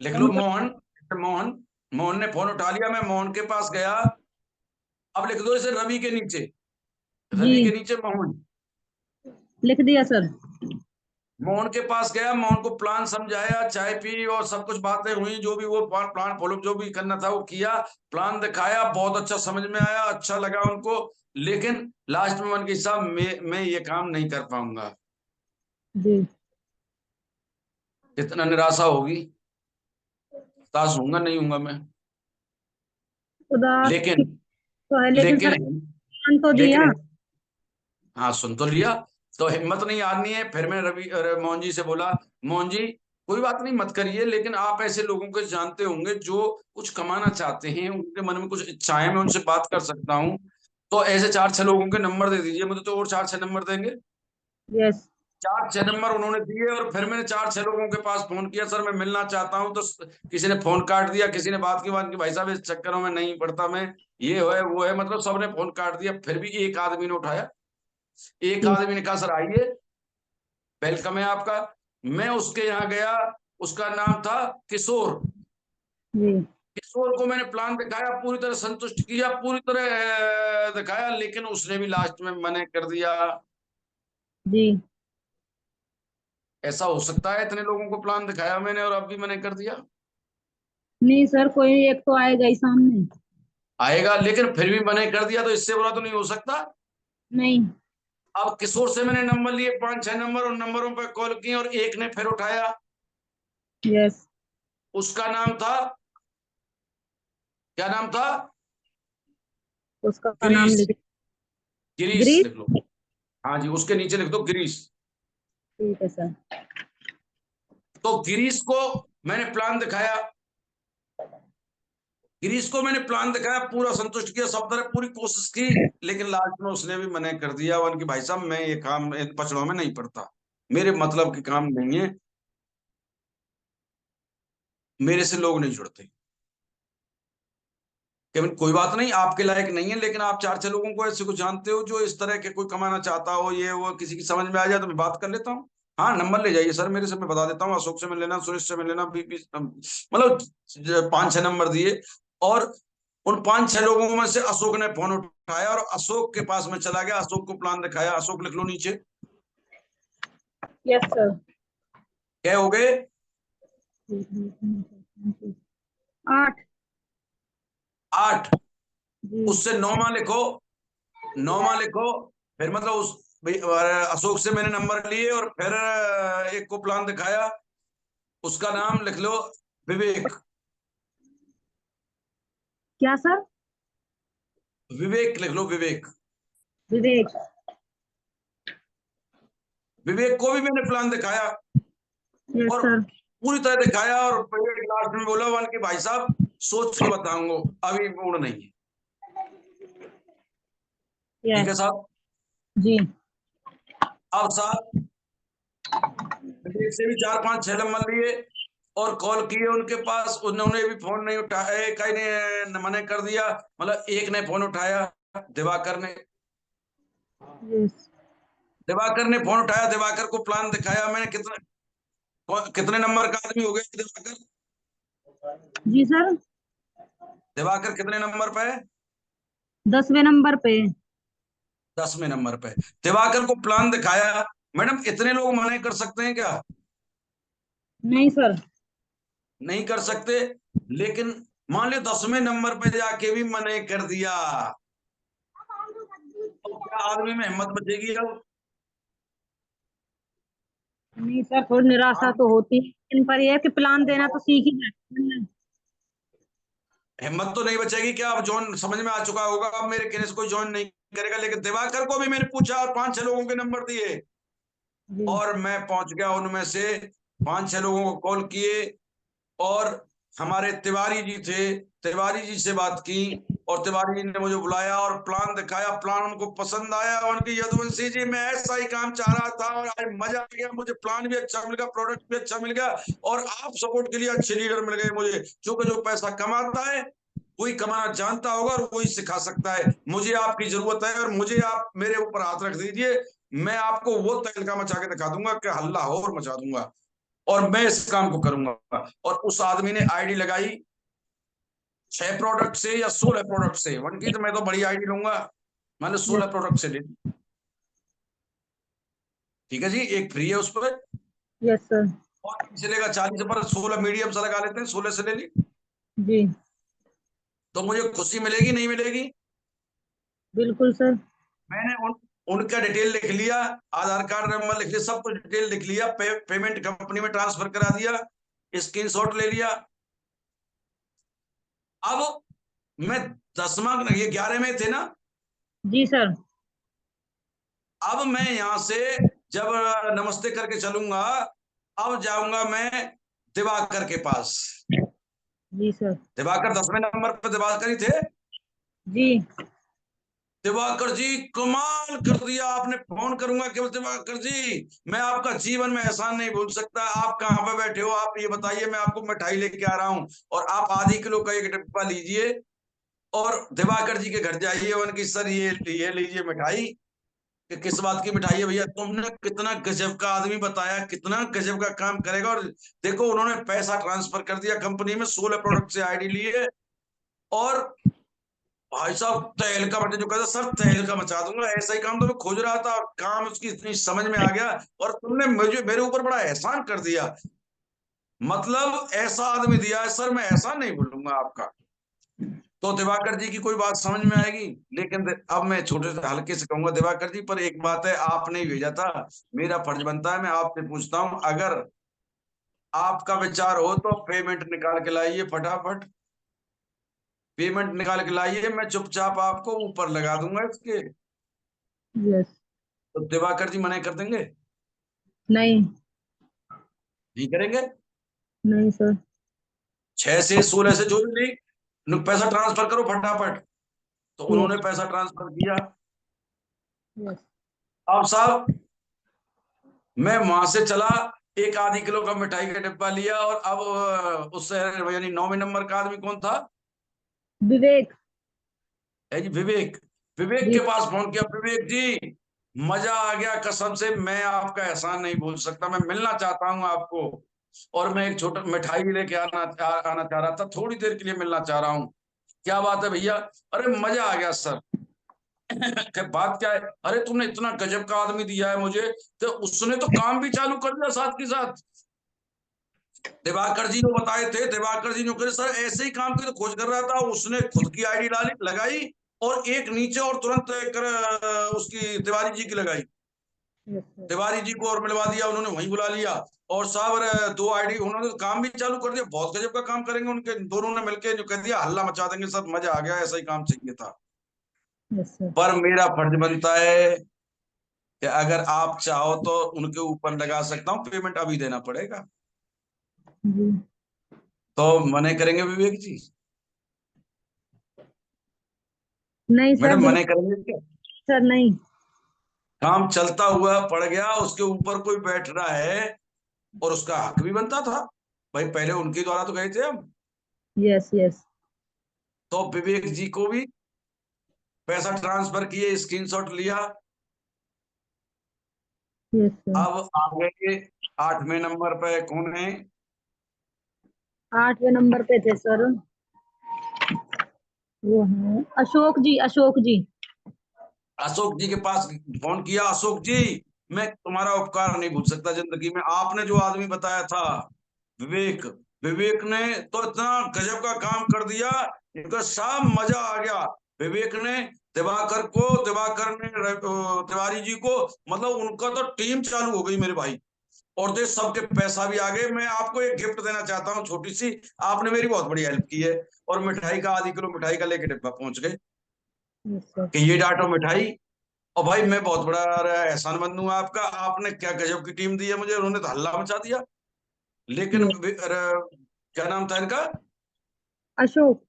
लिख लो उनका। मोहन। मोहन, मोहन ने फोन उठा लिया, मैं मोहन के पास गया। अब लिख दो इसे रवि के नीचे, जी। रवि के नीचे मोहन। लिख दिया सर। मोहन के पास गया, मोहन को प्लान समझाया, चाय पी और सब कुछ बातें हुई, जो भी वो प्लान फॉलो जो भी करना था वो किया, प्लान दिखाया, बहुत अच्छा समझ में आया, अच्छा लगा उनको, लेकिन लास्ट में मन के साहब मैं ये काम नहीं कर पाऊंगा। जी। इतना निराशा होगी, हताश होऊंगा नहीं हूंगा मैं। उदास लेकिन तो है, लेकिन सर लेकिन मान तो दिया। लेकिन हाँ सुन तो लिया। तो हिम्मत नहीं हारनी है। फिर मैं मोहन जी से बोला, मोहन जी कोई बात नहीं, मत करिए, लेकिन आप ऐसे लोगों को जानते होंगे जो कुछ कमाना चाहते हैं, उनके मन में कुछ इच्छाएं, मैं उनसे बात कर सकता हूँ। तो ऐसे 4-6 लोगों के नंबर दे दीजिए मुझे, तो और 4-6 नंबर देंगे। यस। 4-6 नंबर उन्होंने दिए, और फिर मैंने 4-6 लोगों के पास फोन किया, सर मैं मिलना चाहता हूँ। तो किसी ने फोन काट दिया, किसी ने बात की भाई साहब इस चक्करों में नहीं पड़ता मैं, ये है वो है, मतलब सबने फोन काट दिया। फिर भी एक आदमी ने उठाया, एक जी। आदमी ने कहा सर आइए, वेलकम है आपका। मैं उसके यहाँ गया, उसका नाम था किशोर। जी। किशोर को मैंने प्लान दिखाया, पूरी तरह संतुष्ट किया, पूरी तरह दिखाया, लेकिन उसने भी लास्ट में मना कर दिया। जी। ऐसा हो सकता है? इतने लोगों को प्लान दिखाया मैंने और अब भी मना कर दिया। नहीं सर, कोई एक तो आएगा ही सामने। आएगा, लेकिन फिर भी मना कर दिया, तो इससे बुरा तो नहीं हो सकता। नहीं। अब किशोर से मैंने नंबर लिए, 5-6 नंबर, उन नंबरों पर कॉल किए, और एक ने फिर उठाया। यस। उसका नाम था, क्या नाम था? उसका नाम गिरीश। लिख। गिरीश ग्रीस। लिख लो। हाँ जी, उसके नीचे लिख दो गिरीश। ठीक है सर। तो गिरीश को मैंने प्लान दिखाया, गिरीश को मैंने प्लान दिखाया, पूरा संतुष्ट किया, सब तरह पूरी कोशिश की, लेकिन लास्ट में उसने भी मना कर दिया। उनकी भाई साहब मैं ये काम इन पचड़ों में नहीं पड़ता, मेरे मतलब के काम नहीं है, मेरे से लोग नहीं जुड़ते। केवल कोई बात नहीं, आपके लायक नहीं है, लेकिन आप 4-6 लोगों को ऐसे को जानते हो जो इस तरह के कोई कमाना चाहता हो, ये वो किसी की समझ में आ जाए तो मैं बात कर लेता हूँ। हाँ, नंबर ले जाइए सर मेरे से, मैं बता देता हूँ, अशोक से मिल लेना, सुरेश से मिल लेना, बीपी मतलब 5-6 नंबर दिए, और उन 5-6 लोगों में से अशोक ने फोन उठाया, और अशोक के पास में चला गया, अशोक को प्लान दिखाया। अशोक लिख लो नीचे। Yes sir. क्या हो गए? 8। 8। जी। उससे 9 लिखो, 9 लिखो। फिर मतलब उस अशोक से मैंने नंबर लिए, और फिर एक को प्लान दिखाया, उसका नाम लिख लो, विवेक। क्या सर? विवेक लिख लो, विवेक। विवेक। विवेक को भी मैंने प्लान दिखाया, यस और सर। पूरी तरह दिखाया, और लास्ट में बोला वन कि भाई साहब सोच के बताऊंगा, अभी मूड नहीं है। ठीक यस। है साहब। जी। अब साहब विवेक से भी 4-5-6 नंबर लिए, और कॉल किए उनके पास, उन्होंने भी फोन नहीं उठाया, कई ने मना कर दिया, मतलब एक ने फोन उठाया, दिवाकर ने। यस। दिवाकर ने फोन उठाया, दिवाकर को प्लान दिखाया मैंने। कितने नंबर का आदमी हो गया दिवाकर? जी सर। दिवाकर कितने नंबर पे है? 10वें नंबर पे। 10वें नंबर पे। दिवाकर को प्लान दिखाया। मैडम इतने लोग मना कर सकते हैं क्या? नहीं सर। नहीं कर सकते। लेकिन मान लो 10वें नंबर पे जाके भी मना कर दिया, तो क्या आदमी में हिम्मत बचेगी अब? नहीं सर, थोड़ी निराशा तो आदमी होती है, इन पर यह है कि प्लान देना तो सीख ही जाए। हिम्मत तो नहीं बचेगी क्या? अब जॉन समझ में आ चुका होगा, अब मेरे कहने से कोई जॉइन नहीं करेगा। लेकिन दिवाकर को भी मैंने पूछा, और 5-6 लोगों के नंबर दिए, जी। और मैं पहुंच गया उनमें से। 5-6 लोगों को कॉल किए, और हमारे तिवारी जी थे, तिवारी जी से बात की, और तिवारी जी ने मुझे बुलाया और प्लान दिखाया। प्लान उनको पसंद आया, उनकी यदुवंशी जी मैं ऐसा ही काम चाह रहा था, और आज मजा आ गया, मुझे प्लान भी अच्छा मिल गया, प्रोडक्ट भी अच्छा मिल गया, और आप सपोर्ट के लिए अच्छे लीडर मिल गए मुझे, क्योंकि जो पैसा कमाता है वही कमाना जानता होगा, और वही सिखा सकता है। मुझे आपकी जरूरत है, और मुझे आप मेरे ऊपर हाथ रख दीजिए, मैं आपको वो तहलका मचा के दिखा दूंगा कि हल्ला और मचा दूंगा, और मैं इस काम को करूंगा। और उस आदमी ने आईडी लगाई 6 प्रोडक्ट से या 16 प्रोडक्ट से, वन की तो मैं तो बड़ी आईडी लूंगा, मैंने यस। 16 प्रोडक्ट से ले ली। ठीक है जी, एक फ्री है उस पर, यस सर। और चलेगा 40 पर, 16 मीडियम से लगा लेते हैं, 16 से ले ली। जी। तो मुझे खुशी मिलेगी नहीं मिलेगी? बिल्कुल सर। मैंने उनका डिटेल लिख लिया, आधार कार्ड नंबर लिख लिया, सब कुछ डिटेल लिख लिया, पेमेंट कंपनी में ट्रांसफर करा दिया, स्क्रीनशॉट ले लिया। अब मैं 10वां, ये 11 में थे ना, जी सर। अब मैं यहाँ से जब नमस्ते करके चलूंगा, अब जाऊंगा मैं दिवाकर के पास। जी सर। दिवाकर 10वें नंबर पे दिवाकर ही थे। जी। दिवाकर जी कमाल कर दिया आपने, फोन करूंगा केवल दिवाकर जी, मैं आपका जीवन में एहसान नहीं भूल सकता। आप कहाँ पे बैठे हो, आप ये बताइए, मैं आपको मिठाई लेके आ रहा हूँ, और आप आधी किलो का एक डिब्बा लीजिए और दिवाकर जी के घर जाइए, उनकी सर ये लीजिए मिठाई। कि किस बात की मिठाई है भैया, तुमने कितना गजब का आदमी बताया, कितना गजब का काम करेगा। और देखो उन्होंने पैसा ट्रांसफर कर दिया कंपनी में, 16 प्रोडक्ट से आईडी लिए, और भाई साहब तहल का बटे जो कहता सर तहल का मचा दूंगा, ऐसा ही काम तो मैं खोज रहा था, और काम उसकी इतनी समझ में आ गया, और तुमने मुझे मेरे ऊपर बड़ा एहसान कर दिया। मतलब ऐसा आदमी दिया है सर, मैं एहसान नहीं भूलूंगा आपका। तो दिवाकर जी की कोई बात समझ में आएगी, लेकिन अब मैं छोटे से हल्के से कहूंगा दिवाकर जी, पर एक बात है, आपने ही भेजा था, मेरा फर्ज बनता है, मैं आपसे पूछता हूं, अगर आपका विचार हो तो पेमेंट निकाल के लाइए फटाफट। पेमेंट निकाल के लाइए, मैं चुपचाप आपको ऊपर लगा दूंगा इसके। यस। तो दिवाकर जी मना कर देंगे? नहीं। नहीं करेंगे। नहीं सर। 6 से 16 से जो भी नहीं, पैसा ट्रांसफर करो फटाफट। तो ठीक। उन्होंने पैसा ट्रांसफर किया। यस। अब साहब मैं वहां से चला, एक आधी किलो का मिठाई का डिब्बा लिया, और अब उससे यानी 9वें नंबर का आदमी कौन था? विवेक। है जी विवेक। विवेक जी। के पास फोन किया, विवेक जी मजा आ गया कसम से, मैं आपका एहसान नहीं भूल सकता, मैं मिलना चाहता हूं आपको, और मैं एक छोटा मिठाई लेके आना चाह रहा था, थोड़ी देर के लिए मिलना चाह रहा हूँ। क्या बात है भैया? अरे मजा आ गया सर। क्या बात क्या है? अरे तुमने इतना गजब का आदमी दिया है मुझे, तो उसने तो काम भी चालू कर दिया साथ के साथ। दिवाकर जी जो बताए थे, दिवाकर जी जो करे सर ऐसे ही काम की तो खोज कर रहा था, उसने खुद की आईडी डाली लगाई, और एक नीचे और तुरंत उसकी तिवारी जी की लगाई। Yes sir. तिवारी जी को और मिलवा दिया, उन्होंने वहीं बुला लिया, और साहब दो आईडी उन्होंने तो काम भी चालू कर दिया, बहुत गजब का काम करेंगे, उनके दोनों ने मिलकर जो कह दिया हल्ला मचा देंगे सर, मजा आ गया, ऐसा ही काम चाहिए था। Yes sir. पर मेरा फर्ज बनता है कि अगर आप चाहो तो उनके ऊपर लगा सकता हूँ, पेमेंट अभी देना पड़ेगा। जी। तो मने करेंगे विवेक जी? नहीं सर, मैडम बिल्कुल। मने करेंगे क्या? सर नहीं। काम चलता हुआ पड़ गया, उसके ऊपर कोई बैठ रहा है, और उसका हक भी बनता था, भाई पहले उनके द्वारा तो गए थे हम। Yes yes. तो विवेक जी को भी पैसा ट्रांसफर किए, स्क्रीनशॉट लिया। Yes sir. अब आ गए 8वें नंबर पे, कौन है? 8वें नंबर पे थे सर, वो है अशोक जी, अशोक जी। अशोक जी के पास फोन किया, अशोक जी मैं तुम्हारा उपकार नहीं भूल सकता जिंदगी में, आपने जो आदमी बताया था विवेक, विवेक ने तो इतना गजब का काम कर दिया, इनका साफ मजा आ गया। विवेक ने दिवाकर ने तिवारी जी को, मतलब उनका तो टीम चालू हो गई मेरे भाई, और देख सबके पैसा भी आ गए। मैं आपको एक गिफ्ट देना चाहता हूँ छोटी सी, आपने मेरी बहुत बड़ी हेल्प की है, और मिठाई का आधी किलो मिठाई का लेके डिब्बा पहुंच गए यस सर। कि ये डांटो मिठाई। और भाई मैं बहुत बड़ा एहसानमंद हूँ आपका, आपने क्या गजब की टीम दी है मुझे, उन्होंने तो हल्ला मचा दिया। लेकिन यस। क्या नाम था इनका? अशोक।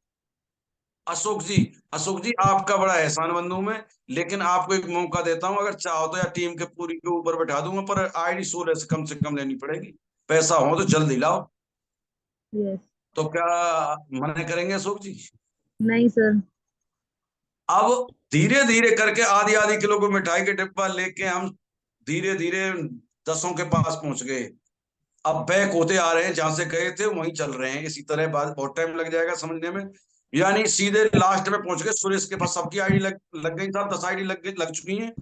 अशोक जी। अशोक जी आपका बड़ा एहसानमंद हूं मैं, लेकिन आपको एक मौका देता हूं, अगर चाहो तो या टीम के पूरी के ऊपर बैठा दूंगा, पर आईडी 16 से कम लेनी पड़ेगी, पैसा हो तो जल्दी लाओ। यस। तो क्या मना करेंगे अशोक जी? नहीं सर। अब धीरे धीरे करके आधी आधी किलो को मिठाई के डिब्बा लेके हम धीरे धीरे 10 के पास पहुंच गए। अब बैक होते आ रहे हैं, जहां से गए थे वहीं चल रहे हैं, इसी तरह बाद बहुत टाइम लग जाएगा समझने में। यानी सीधे लास्ट में पहुंच गए, सुरेश के पास सबकी आईडी लग गई था, 10 आईडी लग चुकी हैं।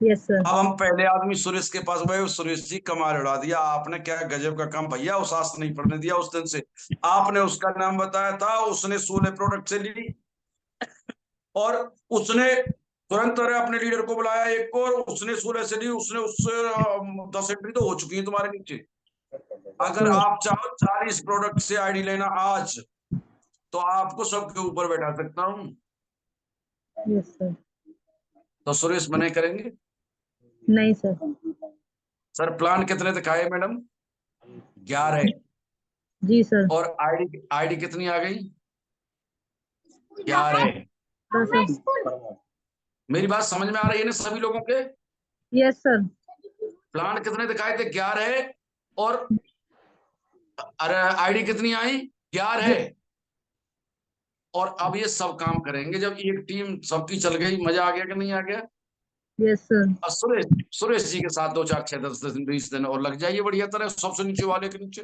Yes sir. अब हम पहले आदमी सुरेश के पास गए, सुरेश जी कमाल उड़ा दिया आपने, क्या गजब का काम भैया, उस आस नहीं पड़ने दिया उस दिन से। आपने उसका नाम बताया था, उसने 16 प्रोडक्ट से ली, और उसने तुरंत अपने लीडर को बुलाया एक को, और उसने 16 से ली, उसने उससे 10 एंट्री तो हो चुकी है तुम्हारे नीचे। अगर यस। आप चाहो 40 प्रोडक्ट से आईडी लेना आज, तो आपको सबके ऊपर बैठा सकता हूँ। Yes sir. तो सुरेश मने करेंगे? नहीं सर। सर प्लान कितने दिखाए मैडम? 11। जी सर। और आईडी आईडी कितनी आ गई? 11। हाँ सर। मेरी बात समझ में आ रही है ना सभी लोगों के? Yes sir. प्लान कितने दिखाए थे? 11। और अरे आईडी कितनी आई? 11। और अब ये सब काम करेंगे जब एक टीम सबकी चल गई। मजा आ गया कि नहीं आ गया? Yes sir. और सुरेश सुरेश जी के साथ 2 4 6 10 10 20 दिन और लग जाइए बढ़िया तरह, सबसे नीचे वाले के नीचे।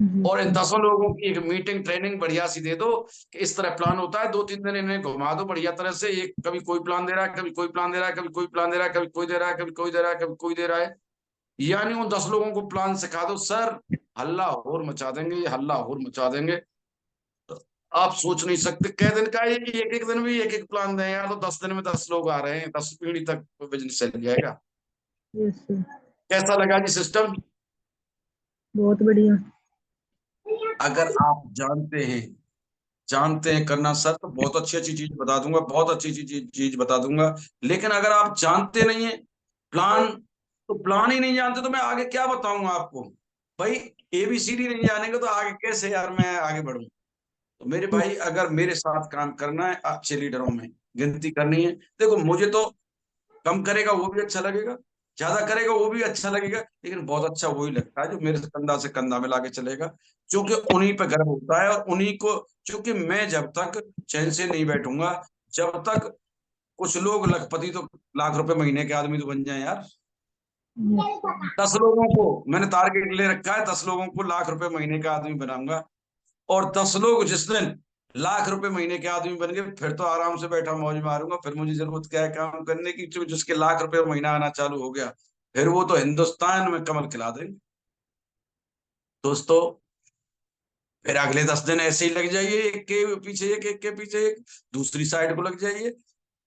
जी और इन सर। 10 लोगों की एक मीटिंग ट्रेनिंग बढ़िया सी दे दो कि इस तरह प्लान होता है। 2 3 दिन इन्हें घुमा दो बढ़िया तरह से। एक कभी कोई प्लान दे रहा है, कभी कोई प्लान दे रहा है, कभी कोई प्लान दे रहा है, कभी कोई दे रहा है, कभी कोई दे रहा है, कभी कोई दे रहा है। यानी उन 10 लोगों को प्लान सिखा दो सर, हल्ला और मचा देंगे, ये हल्ला और मचा देंगे। तो आप सोच नहीं सकते कै दिन का है कि एक एक दिन भी एक एक प्लान दें यार, तो 10 दिन में 10 लोग आ रहे हैं, 10 पीढ़ी तक बिजनेस चल जाएगा। Yes sir. कैसा लगा जी सिस्टम? बहुत बढ़िया। अगर आप जानते हैं करना सर, तो बहुत अच्छी अच्छी चीज बता दूंगा, बहुत अच्छी अच्छी चीज बता दूंगा। लेकिन अगर आप जानते नहीं है प्लान, तो प्लान ही नहीं जानते तो मैं आगे क्या बताऊंगा आपको? भाई एबीसीडी नहीं जानेंगे तो आगे कैसे यार मैं आगे बढ़ूं? तो मेरे भाई अगर मेरे साथ काम करना है, अच्छे लीडरों में गिनती करनी है, देखो मुझे तो कम करेगा वो भी अच्छा लगेगा, ज्यादा करेगा वो भी अच्छा लगेगा, लेकिन बहुत अच्छा वही लगता है जो मेरे से कंधा मिला के चलेगा। क्योंकि उन्हीं पे गर्व होता है और उन्हीं को। क्योंकि मैं जब तक चैन से नहीं बैठूंगा, जब तक कुछ लोग लखपति तो लाख रुपए महीने के आदमी तो बन जाए यार। 10 लोगों को मैंने टारगेट ले रखा है, 10 लोगों को लाख रुपए महीने का आदमी बनाऊंगा। और 10 लोग जिस दिन लाख रुपए महीने के आदमी बन गए, फिर तो आराम से बैठा मौज मारूंगा। फिर मुझे जरूरत क्या है काम करने की? जिसके लाख रुपए महीना आना चालू हो गया, फिर वो तो हिंदुस्तान में कमल खिला देंगे दोस्तों। फिर अगले 10 दिन ऐसे ही लग जाइए, एक के पीछे एक के पीछे एक, दूसरी साइड को लग जाइए।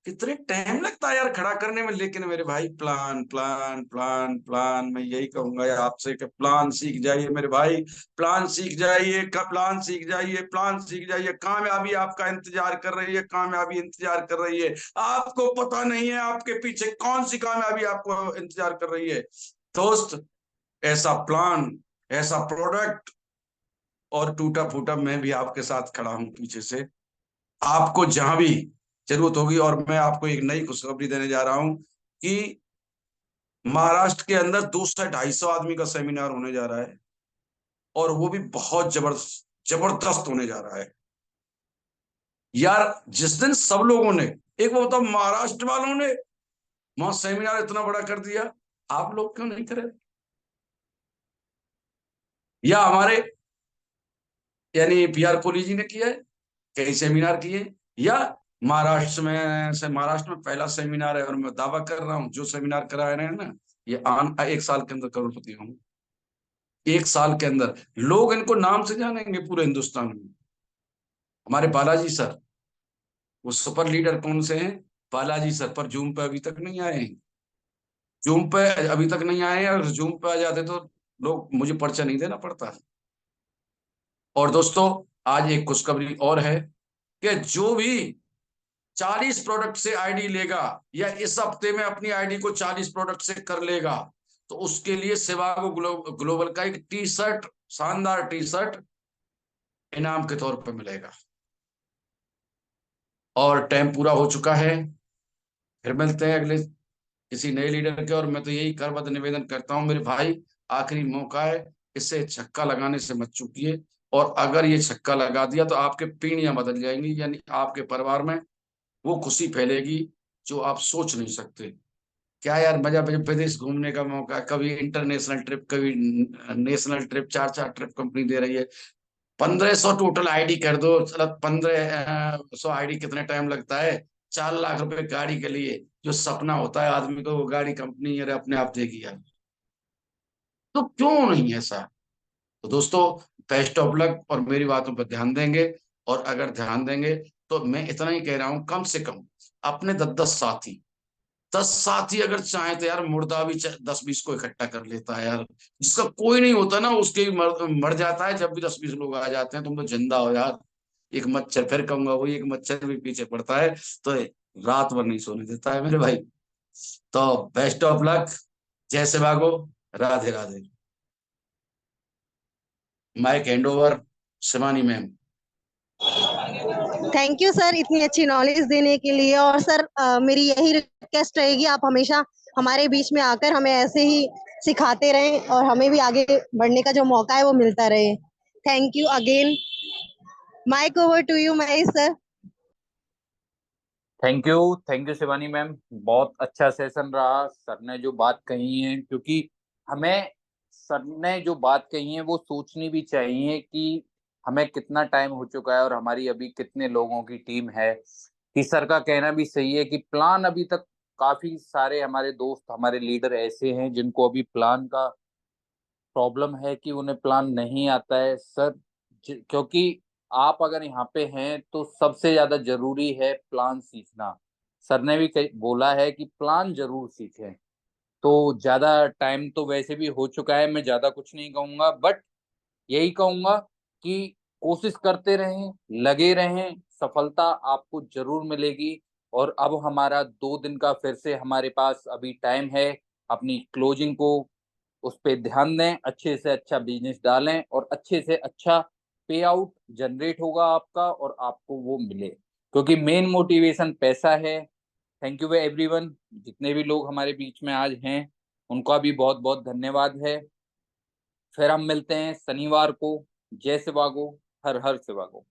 कितने टाइम लगता है यार खड़ा करने में। लेकिन मेरे भाई प्लान प्लान प्लान प्लान, मैं यही कहूंगा यार आपसे कि प्लान सीख जाइए मेरे भाई। प्लान सीख जाइए, का प्लान सीख जाइए, प्लान सीख जाइए। कामयाबी आपका इंतजार कर रही है, कामयाबी इंतजार कर रही है। आपको पता नहीं है आपके पीछे कौन सी कामयाबी आपको इंतजार कर रही है दोस्त। ऐसा प्लान, ऐसा प्रोडक्ट, और टूटा फूटा मैं भी आपके साथ खड़ा हूं पीछे से। आपको जहां भी जरूरत होगी, और मैं आपको एक नई खुशखबरी देने जा रहा हूं कि महाराष्ट्र के अंदर 200 250 आदमी का सेमिनार होने जा रहा है। और वो भी बहुत जबरदस्त जबरदस्त होने जा रहा है यार। जिस दिन सब लोगों ने, एक वो बताओ महाराष्ट्र वालों ने वहां सेमिनार इतना बड़ा कर दिया, आप लोग क्यों नहीं करे? या हमारे यानी पीआर कोहली जी ने किया है, कई सेमिनार किए। या महाराष्ट्र में पहला सेमिनार है, और मैं दावा कर रहा हूँ जो सेमिनार करा रहे हैं ना, ये 1 साल के अंदर करोड़पति होंगे। 1 साल के अंदर लोग इनको नाम से जानेंगे पूरे हिंदुस्तान में। हमारे बालाजी सर, वो सुपर लीडर कौन से हैं? बालाजी सर, पर जूम पे अभी तक नहीं आए हैं। जूम पे अभी तक नहीं आए हैं, और जूम पे आ जाते तो लोग, मुझे पर्चा नहीं देना पड़ता। और दोस्तों, आज एक खुशखबरी और है कि जो भी 40 प्रोडक्ट से आईडी लेगा, या इस हफ्ते में अपनी आईडी को 40 प्रोडक्ट से कर लेगा, तो उसके लिए सेवागो ग्लोबल का एक टी शर्ट, शानदार टी शर्ट इनाम के तौर पर मिलेगा। और टाइम पूरा हो चुका है। फिर मिलते हैं अगले किसी नए लीडर के। और मैं तो यही करबद्ध निवेदन करता हूं मेरे भाई, आखिरी मौका है, इससे छक्का लगाने से मत चूकिए। और अगर ये छक्का लगा दिया तो आपके पीढ़ियां बदल जाएंगी, यानी आपके परिवार में वो खुशी फैलेगी जो आप सोच नहीं सकते। क्या यार मजा, विदेश घूमने का मौका, कभी इंटरनेशनल ट्रिप, कभी नेशनल ट्रिप, 4 4 ट्रिप कंपनी दे रही है। 1500 टोटल आईडी कर दो, चलो 1500 आईडी कितने टाइम लगता है? 4 लाख रुपए गाड़ी के लिए, जो सपना होता है आदमी को, वो गाड़ी कंपनी यार अपने आप देगी यार। तो क्यों नहीं ऐसा? तो दोस्तों, बेस्ट ऑफ लक, और मेरी बातों पर ध्यान देंगे। और अगर ध्यान देंगे तो मैं इतना ही कह रहा हूं, कम से कम अपने 10 10 साथी, 10 साथी अगर चाहे तो यार मुर्दा भी 10 20 को इकट्ठा कर लेता है यार। जिसका कोई नहीं होता ना, उसके भी मर जाता है जब भी 10 20 लोग आ जाते हैं। तुम तो जिंदा हो यार। एक मच्छर, फिर कहूंगा वही, एक मच्छर भी पीछे पड़ता है तो रात भर नहीं सोने देता है मेरे भाई। तो बेस्ट ऑफ लक, जय सेवागो, Radhe Radhe. Mike hand over Shivani ma'am. Thank you sir इतनी अच्छी नॉलेज देने के लिए। और सर मेरी यही रिक्वेस्ट रहेगी, आप हमेशा हमारे बीच में आकर हमें ऐसे ही सिखाते रहें और हमें भी आगे बढ़ने का जो मौका है वो मिलता रहे। Thank you again. Mike over to you Mahesh sir. Thank you Shivani ma'am. बहुत अच्छा सेशन रहा। सर ने जो बात कही है, क्योंकि हमें सर ने जो बात कही है वो सोचनी भी चाहिए कि हमें कितना टाइम हो चुका है और हमारी अभी कितने लोगों की टीम है। कि सर का कहना भी सही है कि प्लान अभी तक, काफी सारे हमारे दोस्त, हमारे लीडर ऐसे हैं जिनको अभी प्लान का प्रॉब्लम है कि उन्हें प्लान नहीं आता है सर। क्योंकि आप अगर यहाँ पे हैं तो सबसे ज्यादा जरूरी है प्लान सीखना। सर ने भी बोला है कि प्लान जरूर सीखें। तो ज्यादा टाइम तो वैसे भी हो चुका है, मैं ज्यादा कुछ नहीं कहूंगा, बट यही कहूंगा कि कोशिश करते रहें, लगे रहें, सफलता आपको जरूर मिलेगी। और अब हमारा 2 दिन का फिर से हमारे पास अभी टाइम है अपनी क्लोजिंग को, उस पे ध्यान दें, अच्छे से अच्छा बिजनेस डालें और अच्छे से अच्छा पे आउट जनरेट होगा आपका और आपको वो मिले, क्योंकि मेन मोटिवेशन पैसा है। थैंक यू एवरीवन, जितने भी लोग हमारे बीच में आज हैं उनका भी बहुत बहुत धन्यवाद है। फिर हम मिलते हैं शनिवार को। जय शिवागो, हर हर शिवागो।